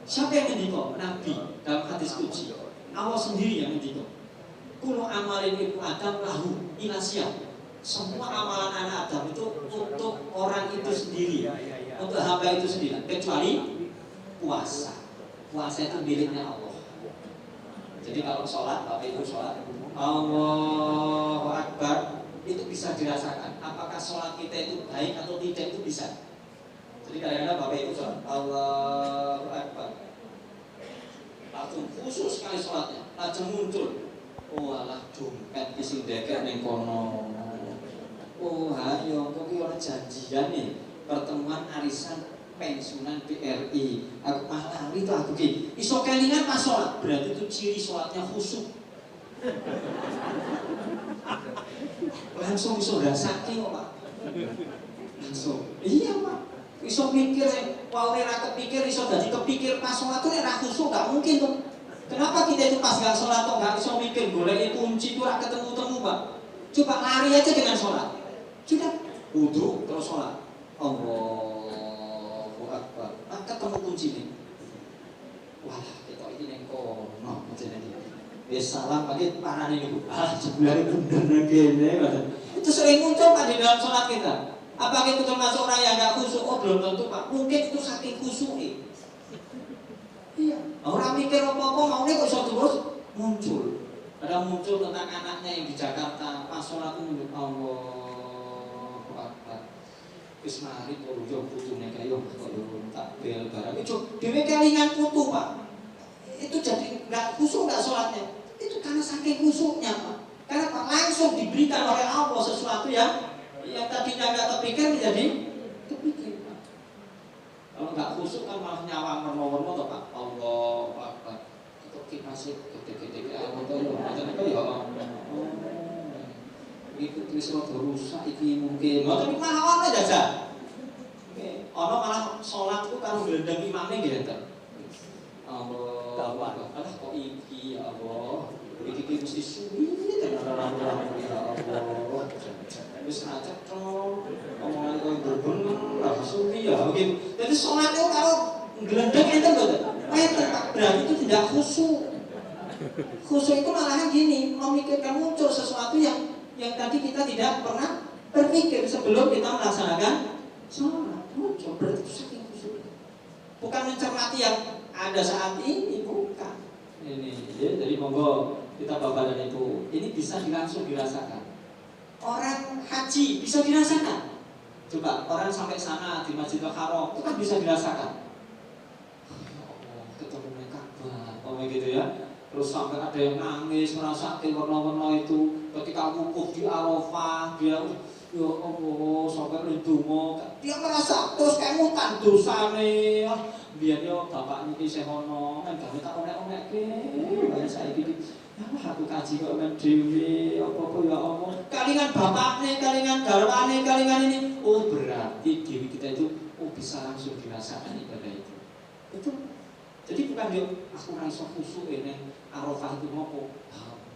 Siapa yang ngendiko? Nabi dalam hadis qudsi. Allah sendiri yang ngendiko. Kullu amalin ibnu Adam lahu ilasyah. Semua amalan anak Adam itu untuk orang itu sendiri, untuk hamba itu sendiri, kecuali puasa. Puasa itu miliknya Allah. Jadi kalau sholat, Bapak Ibu sholat, Allahu Akbar, itu bisa dirasakan apakah sholat kita itu baik atau tidak, itu bisa. Jadi kadang-kadang Bapak Ibu sholat Allahu Akbar, langsung khusus sekali sholatnya, langsung muncul walah dompet kising deker neng kono. Oh ayo kok ki ora janjian nih pertemuan arisan pensiunan BRI. Aku malah lali tuh aku ki iso kelingan pas sholat, berarti itu ciri sholatnya khusyuk. Langsung iso rasake kok Pak. Langsung. Iya Pak. Iso mikir wae ora kepikir iso dadi kepikir pas sholat tuh nek ra khusyuk gak mungkin tuh. Kenapa kita itu pas gak sholat kok gak iso mikir golek kunci tuh ora ketemu-temu Pak. Coba lari aja dengan sholat. Sudah wudu terus sholat. Allahu Akbar. Ketemu kunci nih. Wah, kita ini ning kono macam ini. Wis salam pagi parane niku. Sebenarnya bener kene. Itu sering muncul Pak di dalam sholat kita. Apakah itu termasuk orang yang enggak khusyuk? Oh, belum tentu Pak. Mungkin itu saking khusyuk. Iya. Orang mikir apa-apa maunya kok iso terus muncul. Ada muncul tentang anaknya yang di Jakarta. Pas sholat itu muncul Allahu Akbar. Wis mari kok yo putune kaya kok takbir barang. Itu dhewe kelingan putu Pak. Itu jadi enggak khusyuk enggak sholatnya. Itu karena saking khusyuknya, Pak. Karena Pak langsung diberikan oleh Allah sesuatu yang tadinya nggak terpikir menjadi terpikir, Pak. Kalau nggak khusyuk kan malah nyawang merno-merno toh, Pak. Allah Akbar. Itu masih gede-gede apa tuh ya? Itu wis rada rusak iki mungkin. Tapi malah ana jajal. Ana malah salat ku karo glendeng imame nggih enten. Allah, alah kok iki ya Allah. Iki mesti suwi tenan ya Allah. Wis racet to. Omongan kok bener lah suwi ya. Jadi salat ku karo glendeng enten mboten? Enten Pak. Berarti itu tidak khusyuk. Khusyuk itu malahan gini, memikirkan muncul sesuatu yang tadi kita tidak pernah berpikir sebelum kita melaksanakan sholat. Muncul, berarti itu saking khusyuk. Bukan mencermati yang ada saat ini, bukan. Ini, ya, jadi monggo kita Bapak dan Ibu, ini bisa langsung dirasakan. Orang haji bisa dirasakan. Coba orang sampai sana di Masjidil Haram, itu kan bisa dirasakan. Ketemu Ka'bah, gitu ya. Terus sampai ada yang nangis, merasakan warna-warna itu ketika wukuf di Arafah, dia ya Allah sampai rindumu, dia merasa terus kayak mutan dosane. Biar yo bapak niki sehono, kan kami tak onek-onek ke, banyak saya gini. Ya aku kaji kok men dewi, apa ya Allah. Kalingan bapaknya, kalingan garwane, kalingan ini. Oh berarti dewi kita itu bisa langsung dirasakan ibadah itu. Itu. Jadi bukan yo aku rasa khusyuk ini Arafah itu ngopo.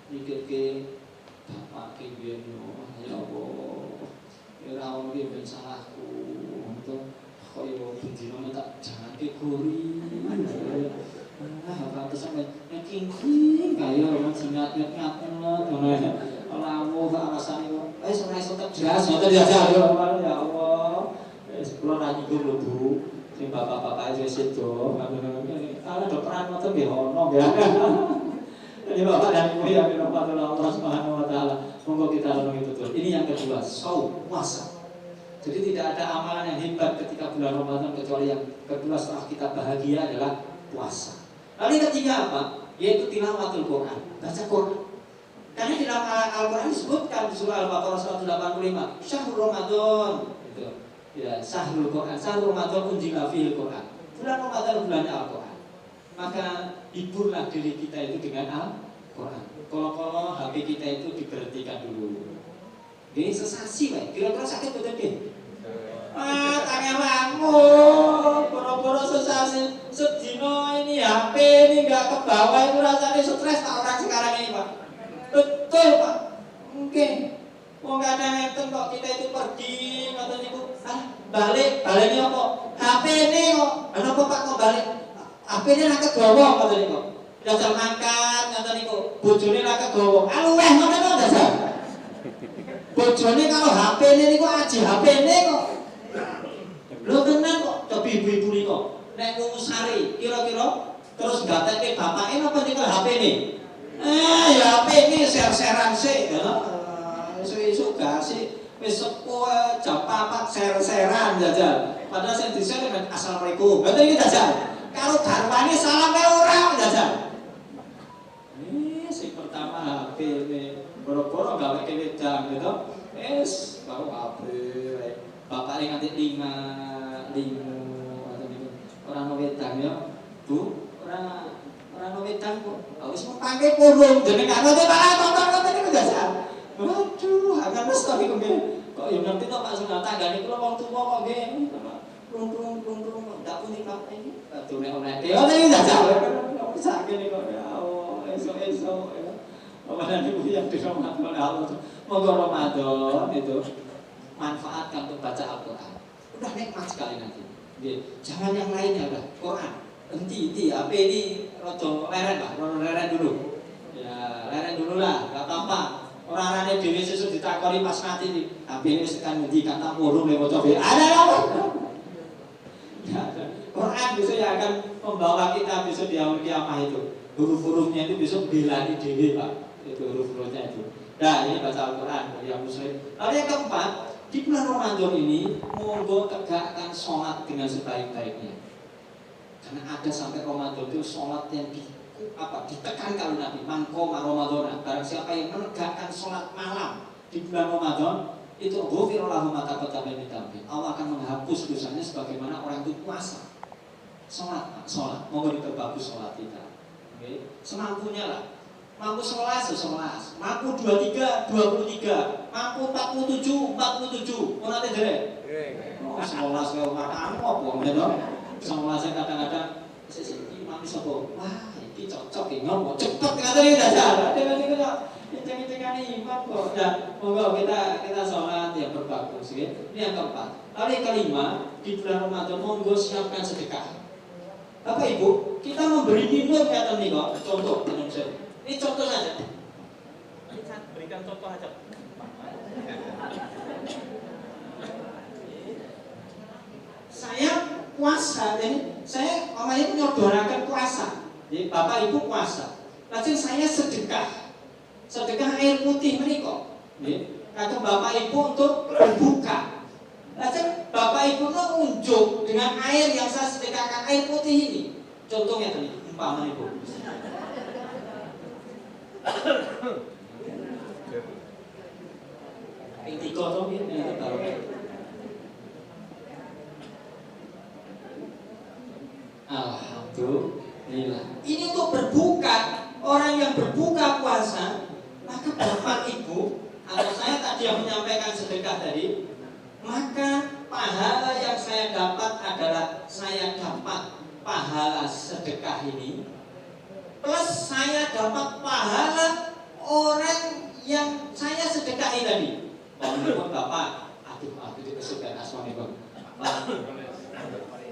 Mikir ke bapak ke biyen yo, ya Allah. Ora ono ki ben salahku. Untuk koyo bendina tak jangan ke gori. Apa terus sampe kingking kaya orang singat-ngat ngono ya. Lamu rasane wis ora iso tegas, ngoten ya ya Allah. Wis kula ra nyinggung lho Bu. Sing bapak-bapak aja sedo, kalau dokteran ngoten nggih ono ya. Jadi Bapak dan Ibu yang dirahmati Allah Subhanahu wa taala, monggo kita renungi betul. Ini yang kedua, saum, puasa. Jadi tidak ada amalan yang hebat ketika bulan Ramadan kecuali yang kedua setelah kita bahagia adalah puasa. Lalu yang ketiga apa? Yaitu tilawatul Quran, baca Quran. Karena di dalam Al-Quran disebutkan di surah Al-Baqarah 185, Syahrul Ramadan, gitu. Ya, Syahrul Quran, Syahrul Ramadan unzila fihil Quran. Bulan Ramadan bulannya Al-Quran. Maka hiburlah diri kita itu dengan Al-Quran. Kalau HP kita itu diberhentikan dulu. Ini sesasi, Pak. Kira-kira sakit betul deh. Tangan lamu, boro-boro sesasi. Sedino ini HP ini nggak ke bawah itu rasanya stres tak orang sekarang ini, Pak. Betul, Pak. Mungkin. Mau nggak ada ngeten kok kita itu pergi, kata ibu. Baliknya kok. HP ini kok. Kenapa Pak kok balik? HP ini nak kegawa, kata ibu. Dasar mangkat, kata ibu. Bojone nak kegawa. Aluweh ngono kok dasar. Bojone kalau HP ini kok aji HP ini kok. Lho tenan kok, coba ibu-ibu ini kok. Nek ngusari, kira-kira terus gatekke bapake napa nyekel HP ini? Ya HP ini share-sharean sih, ya. Isu-isu gak sih, wis sepuh jam 4 share-sharean jajal. Padahal sing di-share men assalamualaikum. Ngoten iki jajal. Kalau garwane salam wae ora jajal. Sing pertama HP ini boro-boro gawe wedang gitu. Wis baru HP. Bapake nganti 5 atau gitu. Ora ono wedang ya. Bu, ora ono wedang kok. Wis mangke purung jenengan ngoten malah tonton-tonton iki jajal. Waduh, akan mesti kok ya ngerti to Pak Sunata tanggane kula wong tuwa kok nggih. Plung ndak pundi Pak iki. Aduh nek onek. Ya iki jajal. Sak kene kok ya Allah, esuk-esuk ya. Bapak Ibu yang dirahmati oleh Allah. Moga Ramadan itu manfaatkan untuk baca Al-Qur'an. Udah nikmat sekali nanti. Jangan yang lainnya udah Quran. Henti HP ini rada leren Pak, leren dulu. Ya, leren dulu lah, enggak apa-apa. Orang-orangnya dhewe sesuk ditakoni pas mati iki. HP ini wis tekan ngendi kata murung lewat coba. Ada apa? Quran besok yang akan membawa kita besok di yaumul kiamah itu. Huruf-hurufnya itu besok belani dhewe Pak. Itu huruf-hurufnya itu. Nah, ini baca Al-Quran bagi yang muslim. Lalu yang keempat, di bulan Ramadan ini monggo tegakkan sholat dengan sebaik-baiknya. Karena ada sampai Ramadan itu sholat yang ditekankan oleh Nabi, man qoma Ramadan, barang siapa yang menegakkan sholat malam di bulan Ramadan, itu ghufira lahu ma taqaddama min dzambi. Allah akan menghapus dosanya sebagaimana orang itu puasa. Sholat, monggo diperbagus sholat kita. Oke, semampunya lah. Mampu 11, 11, mampu 23, 23, mampu 47, 47. Ora tedere. Oh, 11 kaya matamu apa ngono. 11 kadang-kadang iki mampu sapa? Wah, iki cocok iki ngono cepet ngaten iki dasar. Jangan iman kok. Nah, monggo kita sholat yang berbagus ya. Ini yang keempat. Lalu yang kelima, di bulan Ramadan monggo siapkan sedekah. Bapak Ibu, kita memberi minum kayak tadi kok. Contoh Indonesia. Ini contoh saja. Berikan contoh aja. Saya puasa, jadi saya omahnya menyodorakan puasa. Jadi Bapak Ibu puasa. Lalu saya sedekah air putih menikah. Kata Bapak Ibu untuk berbuka. Lalu Bapak Ibu menunjuk dengan air yang saya sedekahkan air putih ini. Contohnya tadi, umpama Ibu. Tiga toh ini baru. Alhamdulillah. Ini untuk berbuka. Orang yang berbuka puasa, maka Bapak Ibu atau saya tadi yang menyampaikan sedekah tadi, maka pahala yang saya dapat adalah saya dapat pahala sedekah ini, plus saya dapat pahala orang yang saya sedekahi tadi. Walaupun Bapak, aduh itu kesukaan asmanipun.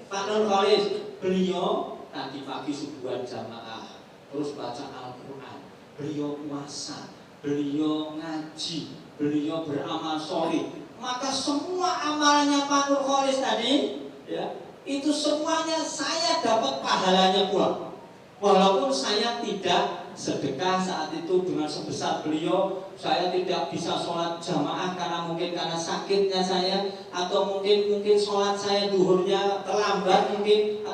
Pak Nur Khalis, beliau tadi pagi subuhan jamaah, terus baca Al-Quran, beliau puasa, beliau ngaji, beliau beramal sholih. Maka semua amalnya Pak Nur Khalis tadi, ya, itu semuanya saya dapat pahalanya pula. Walaupun saya tidak sedekah saat itu dengan sebesar beliau, saya tidak bisa sholat jamaah karena sakitnya saya, atau mungkin sholat saya duhurnya terlambat mungkin,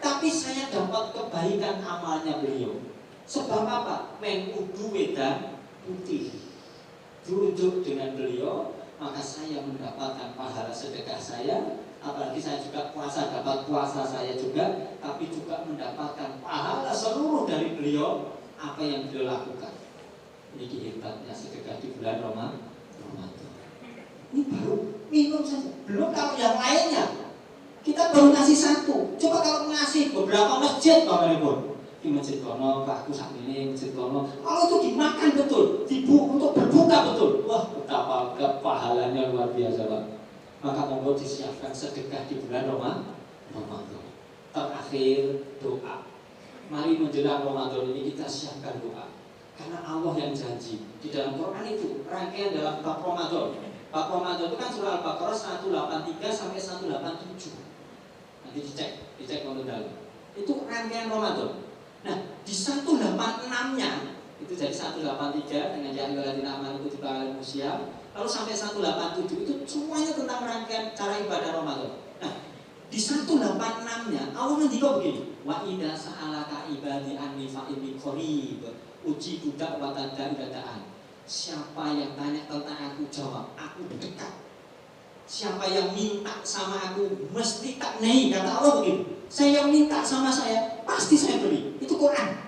tapi saya dapat kebaikan amalnya beliau. Sebab apa? Mengudu wedan putih, dirujuk dengan beliau, maka saya mendapatkan pahala sedekah saya. Apalagi saya juga puasa, dapat puasa saya juga, tapi juga mendapatkan pahala seluruh dari beliau apa yang beliau lakukan. Ini hebatnya sedekah di bulan Ramadan. Ini baru minum saja, belum kalau yang lainnya. Kita baru ngasih satu. Coba kalau ngasih beberapa masjid, Bapak Ibu, di masjid kono, aku saat ini masjid kono, kalau itu dimakan betul, untuk berbuka betul, wah betapa pahalanya luar biasa, Pak. Maka monggo disiapkan sedekah di bulan Ramadan. Terakhir doa. Mari menjelang Ramadan ini kita siapkan doa. Karena Allah yang janji di dalam Quran itu rangkaian dalam bab Ramadan. Bab Ramadan itu kan surah Al-Baqarah 183 sampai 187. Nanti dicek untuk dalam. Itu rangkaian Ramadan. Nah, di 186-nya itu dari 183 dengan ya ayyuhalladzina amanu kutiba alaikumus syiyam. Lalu sampai 187 itu semuanya tentang rangkaian cara ibadah Ramadan. Nah, di 186-nya Allah ngendika begini, wa idza sa'alaka ibadi anni fa inni qarib ujibu da'watad da'i idza da'an. Siapa yang tanya tentang aku, jawab, aku dekat. Siapa yang minta sama aku mesti tak nei, kata Allah begini. Saya yang minta sama saya pasti saya beri. Itu Quran.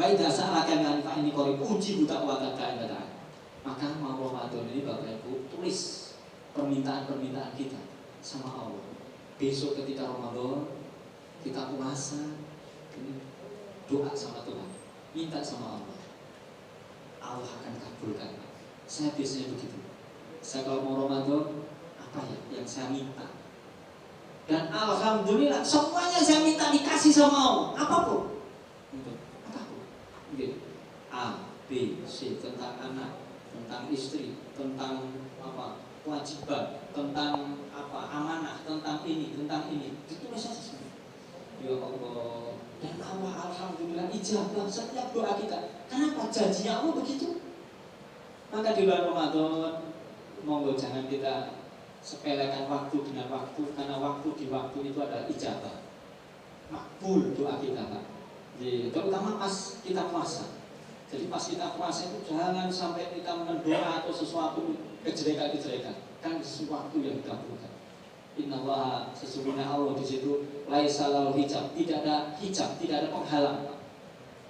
Wa idza sa'alaka anni fa inni qarib ujibu da'watad da'i idza da'an. Maka mau Ramadan ini Bapak Ibu tulis permintaan-permintaan kita sama Allah. Besok ketika Ramadan kita puasa, doa sama Tuhan, minta sama Allah. Allah akan kabulkan. Saya biasanya begitu. Saya kalau mau Ramadan, apa ya yang saya minta? Dan alhamdulillah semuanya saya minta dikasih sama Allah. Apapun. Apapun. A, B, C tentang anak, tentang istri, tentang apa kewajiban, tentang apa amanah, tentang ini, ditulis saja semua. Ya Allah, dan Allah alhamdulillah ijabah setiap doa kita. Kenapa? Janjinya Allah begitu. Maka di bulan Ramadan, monggo jangan kita sepelekan waktu dengan waktu, karena waktu di waktu itu adalah ijabah. Makbul doa kita, Pak. Terutama pas kita puasa. Jadi pas kita puasa itu jangan sampai kita mendoa atau sesuatu kejelekan-kejelekan. Kan sesuatu yang dikabulkan. Innallaha, sesungguhnya Allah di situ laisa lahu hijab, tidak ada hijab, tidak ada penghalang.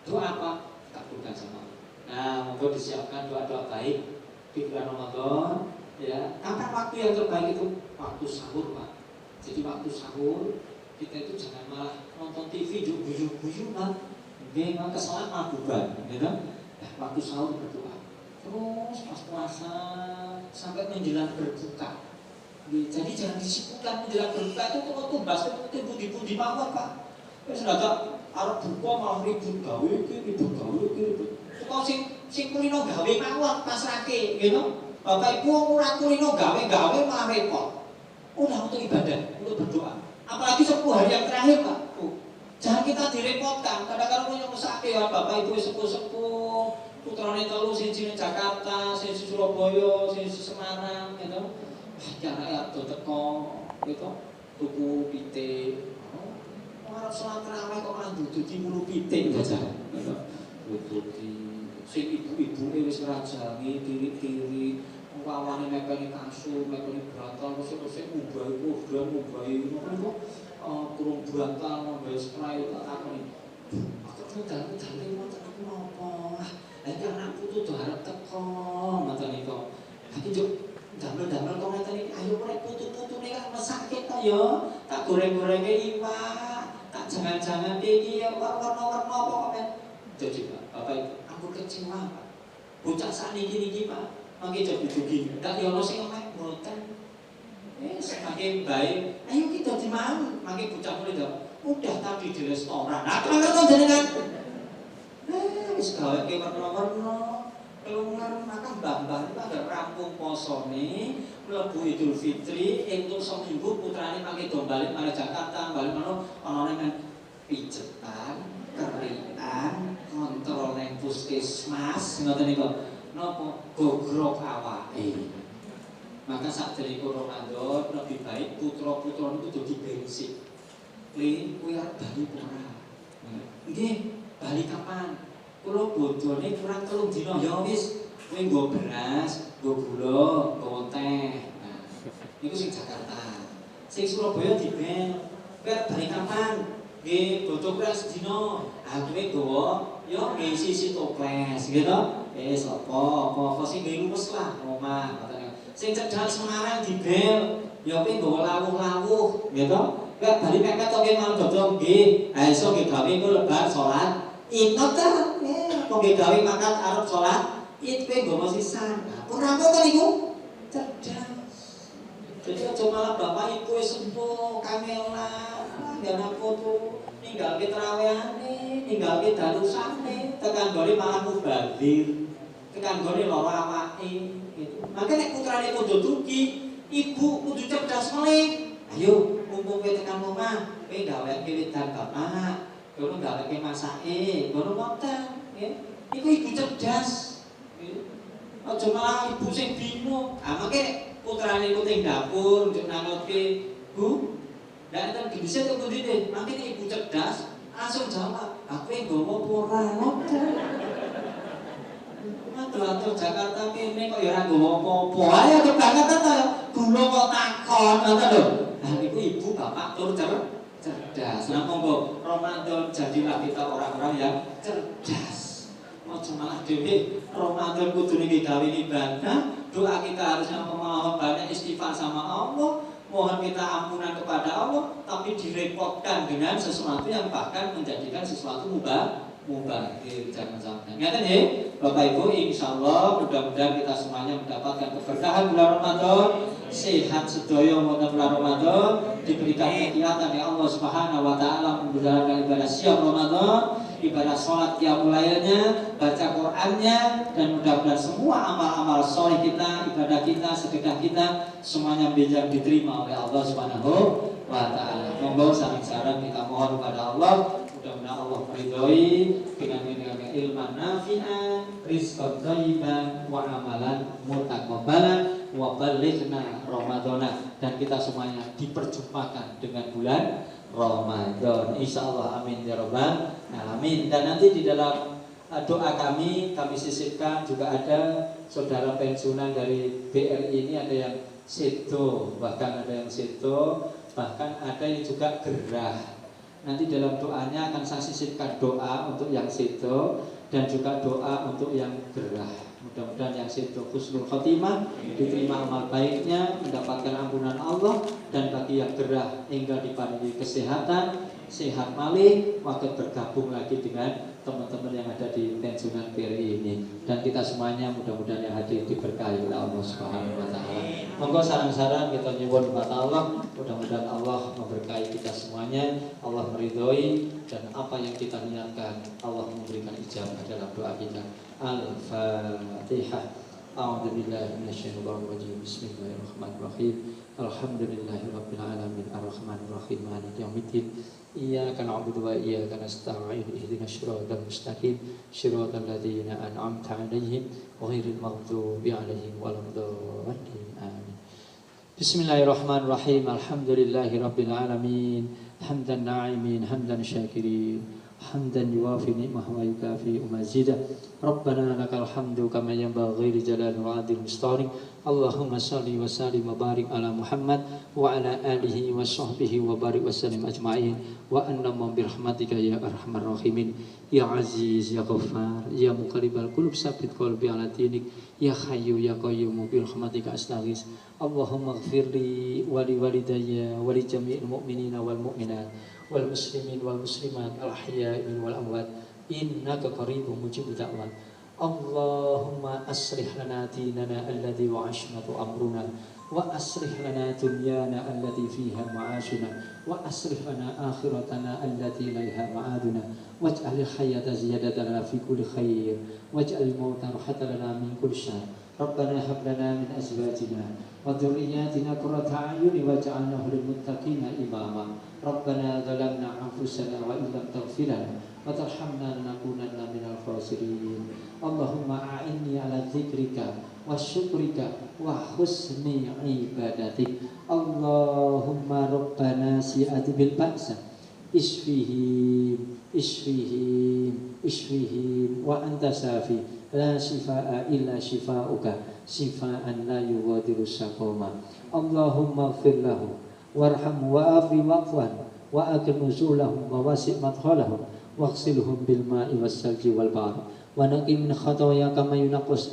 Doa apa? Kabulkan sama Allah. Nah, monggo disiapkan doa-doa baik di bulan Ramadan. Ya, kapan waktu yang terbaik itu? Waktu sahur, Pak. Jadi waktu sahur kita itu jangan malah nonton TV guyu-guyu, Pak. Memang kesalahan mabuban, gitu. Waktu sahur berdoa, terus pas puasa sampai menjelang berbuka. Jadi jangan disibukkan menjelang berbuka itu tumbas itu budi-budi mawon, Pak. Sudah tak arep buka malah ribut gawe iki. Kok sing kulino gawe mawon pasrake, gitu. Bapak Ibu ora kulino gawe malah repot. Udah untuk ibadah, untuk berdoa. Apalagi 10 hari yang terakhir, Pak. Jangan kita direpotkan. Kadang-kadang punya mesake ya Bapak Ibu sepuh-sepuh, putrane telu siji ning Jakarta, siji Surabaya, siji Semarang, gitu. Ya rakyat do teko, gitu. Tuku pitik. Arep salat tarawih kok malah duduki mulu pitik aja. Duduki sing ibu-ibuke wis rajangi diri-diri, awane mepeni kasur, mepeni brantal, terus ngubahi kodran, ngubahi ngono. Kurung brantal ngombe spray tak takoni. Aku udah wonten aku napa? Lah anak putu do arep teko ngoten niku. Iki juk damel-damel kok ngeten iki. Ayo rek putu-putune kan mesake ta ya. Tak goreng-gorenge iwak. Tak jangan-jangan iki ya warna-warna apa kok men. Jadi Bapak Ibu, ampun kecewa Pak. Bocah sakniki Pak. Mangke jogi-jogi. Tak yo ono sing omah mboten. Semakin baik, ayo kita di mana? Makin bocah mulai dah. Udah tadi di restoran. Nah, kalau jenengan, segawe ke warna-warna, kelungan makan mbah-mbah itu ada rampung posone, mlebu Idul Fitri, entuk seminggu putrane pakai dom balik malah Jakarta, balik mana? Ono nang pijetan, kerian, kontrol nang puskesmas, ngoten niku. Napa gogrok awake. Maka saat dari Ramadan lebih baik putra-putra itu jadi bensin. Kuwi arep bali ora. Nggih, bali kapan? Kula bodone kurang 3 dina ya wis kowe nggo beras, nggo gula, nggo teh. Nah, niku sing Jakarta. Sing Surabaya dibel. Kowe bali kapan? Nggih, bodho kurang sedina. Ah kowe nggawa ya ngisi toples gitu. Apa sing nggo luwes lah omah. Sing cedhak Semarang dibel, ya kowe nggawa lawuh-lawuh, gitu. Kowe bali mepet kok malam dodong nggih. Ha iso nggih gawe engko lebar salat. Inot ta, kok nggih gawe makan arep salat, it kowe nggawa sisan. Ora apa niku? Cerdas. Jadi aja malah bapak ibu sempuh kamelan, ngene foto, ninggalke trawehane, ninggalke dalusane, tekan gone malah mubadir. Tekan gone lara awake. Maka nek putrane kudu dugi, ibu kudu cerdas melih. Ayo, mumpung kowe tekan omah, kowe gaweke wedan bapak, kono gaweke masake, kono ngoten, nggih. Iku ibu cerdas. Aja malah ibu sing bingung. Ah mangke nek putrane ku teng dapur njuk nangokke, Bu, ndak enten gendise kok ndine. Mangke nek ibu cerdas, langsung jawab, "Aku nggowo apa ora?" Ngoten. Atur Jakarta kene kok ya ora nggowo apa-apa. Ayo kebangetan to. Gula kok takon ngoten lho. Lah niku ibu bapak tur cerdas. Nah monggo Ramadan jadilah kita orang-orang yang cerdas. Aja malah dhewe Ramadan kudune gawe ibadah, doa kita harusnya memohon banyak istighfar sama Allah, mohon kita ampunan kepada Allah, tapi direpotkan dengan sesuatu yang bahkan menjadikan sesuatu mubah. Jangan sampai. Ngeten nggih, Bapak Ibu, insyaallah mudah-mudahan kita semuanya mendapatkan keberkahan bulan Ramadan, sehat sedaya wonten bulan Ramadan, diberikan kegiatan ya Allah Subhanahu wa taala menjalankan ibadah siam Ramadan, ibadah salat qiyamul lailnya, baca Qur'annya, dan mudah-mudahan semua amal-amal saleh kita, ibadah kita, sedekah kita semuanya bisa diterima oleh Allah Subhanahu wa taala. Monggo saling saran kita mohon kepada Allah, mudah-mudahan Allah meridhoi dengan ilman nafi'an, rizqan thayyiban, wa amalan mutaqabbalan, wa balighna Ramadana, dan kita semuanya diperjumpakan dengan bulan Ramadan. Insyaallah amin ya rabbal alamin. Dan nanti di dalam doa kami sisipkan juga ada saudara pensiunan dari BRI ini, ada yang sedo, bahkan ada yang sedo, bahkan ada yang juga gerah. Nanti dalam doanya akan saya sisipkan doa untuk yang sedo dan juga doa untuk yang gerah. Mudah-mudahan yang sedo husnul khotimah, diterima amal baiknya, mendapatkan ampunan Allah, dan bagi yang gerah hingga diparingi kesehatan, sehat malih, maka bergabung lagi dengan teman-teman yang ada di pensiunan BRI ini. Dan kita semuanya mudah-mudahan yang hadir diberkahi oleh Allah Subhanahu wa taala. Monggo saran-saran kita nyuwun kepada Allah, mudah-mudahan Allah memberkahi kita semuanya, Allah meridhoi, dan apa yang kita niatkan Allah memberikan ijabah dalam doa kita. Al-Fatihah. A'udzubillahi minasyaitonir rajim. Bismillahirrahmanirrahim. Alhamdulillahirabbil alamin arrahmanir rahim maliki yaumiddin. Iyyaka na'budu wa iyyaka nasta'in. Ihdinas siratal mustaqim. Siratal ladzina an'amta 'alaihim ghairil maghdubi 'alaihim waladdallin. Amin. Bismillahirrahmanirrahim. Alhamdulillahirabbil alamin. Hamdan na'imin, hamdan syakirin. Hamdan yuwafi ni'mah wa yukafi mazidah. Rabbana lakal hamdu kama yanbaghi li jalali wa'adil mustari. Allahumma salli wa sallim wa barik ala Muhammad wa ala alihi wa sahbihi wa barik wa sallim ajma'in. Wa annama birahmatika ya arhamar rahimin. Ya aziz ya ghaffar ya muqallibal qulub sabbit qalbi ala dinik. Ya hayyu ya qayyum bi rahmatika astaghis. Allahumma ighfirli wa li walidayya wa li jami'il mu'minina wal mu'minat wal muslimin wal muslimat al ahya'i wal amwat innaka qaribun mujibud da'wat. Allahumma aslih lana dinana alladhi wa'ashnatu amruna wa aslih lana dunyana allati fiha ma'ashuna wa aslih lana akhiratana allati ilaiha ma'aduna waj'alil hayata ziyadatan lana fi kulli khair waj'alil mauta rahatan lana min kulli syarr. Rabbana hab lana min azwajina wa dhurriyyatina qurrata a'yun waj'alna lil muttaqina imama. Rabbana zalamna anfusana wa illam taghfir lana wa tarhamna lanakunanna minal khasirin. Allahumma a'inni ala dzikrika wa syukrika wa husni ibadatik. Allahumma rabbana si'ati bil ba'sa isfihim wa anta safi la shifaa illa shifauka shifaan la yughadiru saqama. Allahumma ighfir lahu warham wa'afi wa'fwan wa akrim nuzulahum wa wasi' madkhalahum waghsilhum bil ma'i was salji wal bahr wa naqi min khataaya kama yunaqqas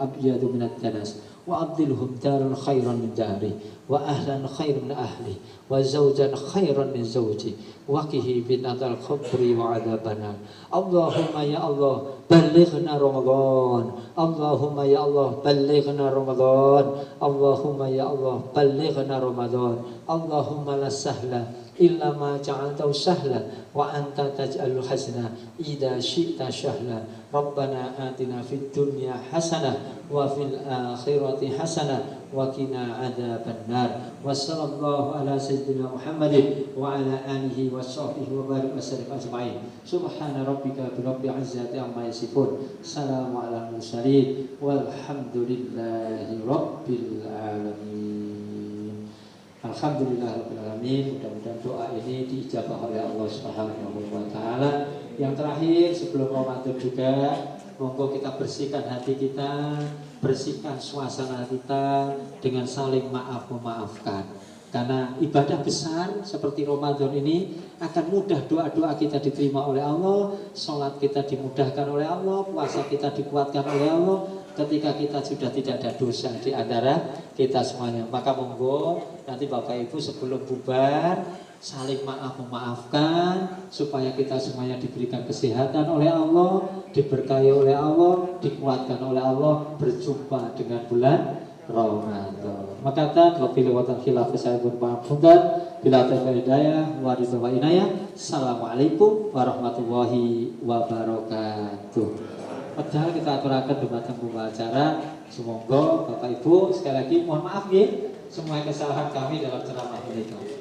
abyadu min ad-danas wa abdilhum daran khairan min dari wa ahlan khairan min ahli wa zawjan khairan min zawji wa qihi bin adal khabri wa adabana. Allahumma ya Allah ballighna Ramadan. Allahumma ya Allah ballighna Ramadan. Allahumma ya Allah ballighna Ramadan. Allahumma la sahla illa ma ja'altahu sahla wa anta taj'alul hazna idza syi'ta sahla. Rabbana atina fid dunya hasanah wa fil akhirati hasanah wa qina adzabannar. Wa sallallahu ala sayyidina Muhammadin wa ala alihi wa sahbihi wa barik wa sallim ajma'in. Subhana rabbika rabbil izzati amma yasifun. Salamun ala mursalin walhamdulillahi rabbil alamin. Alhamdulillahirabbil alamin. Mudah-mudahan doa ini diijabah oleh Allah Subhanahu wa taala. Yang terakhir sebelum Ramadan juga, monggo kita bersihkan hati kita, bersihkan suasana kita dengan saling maaf memaafkan. Karena ibadah besar seperti Ramadan ini akan mudah doa-doa kita diterima oleh Allah, sholat kita dimudahkan oleh Allah, puasa kita dikuatkan oleh Allah. Ketika kita sudah tidak ada dosa di antara kita semuanya, maka monggo nanti Bapak Ibu sebelum bubar saling maaf memaafkan supaya kita semuanya diberikan kesehatan oleh Allah, diberkahi oleh Allah, dikuatkan oleh Allah, berjumpa dengan bulan Ramadan. Maka wabillahi wa khilaf saya bermaafkan bila hidayah wa ridha wa inayah. Assalamualaikum warahmatullahi wabarakatuh. Padahal kita aturakan dumateng pembicara. Semoga Bapak Ibu sekali lagi mohon maaf ya semua kesalahan kami dalam ceramah ini.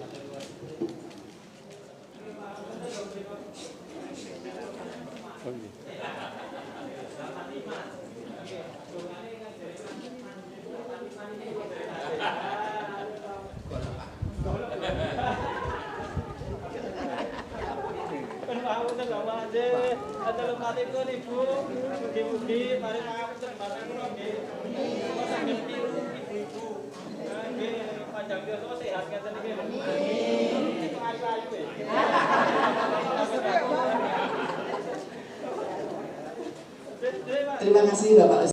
Deh, ada lepatin tuh nih Bu, mugi-mugi, mari pangapunten bapak kula nggih. Kula saged tiru ibu-ibu. Nggih, panjang yuswa sehat ngeten iki. Amin. Ayu-ayu ya. Terima kasih Bapak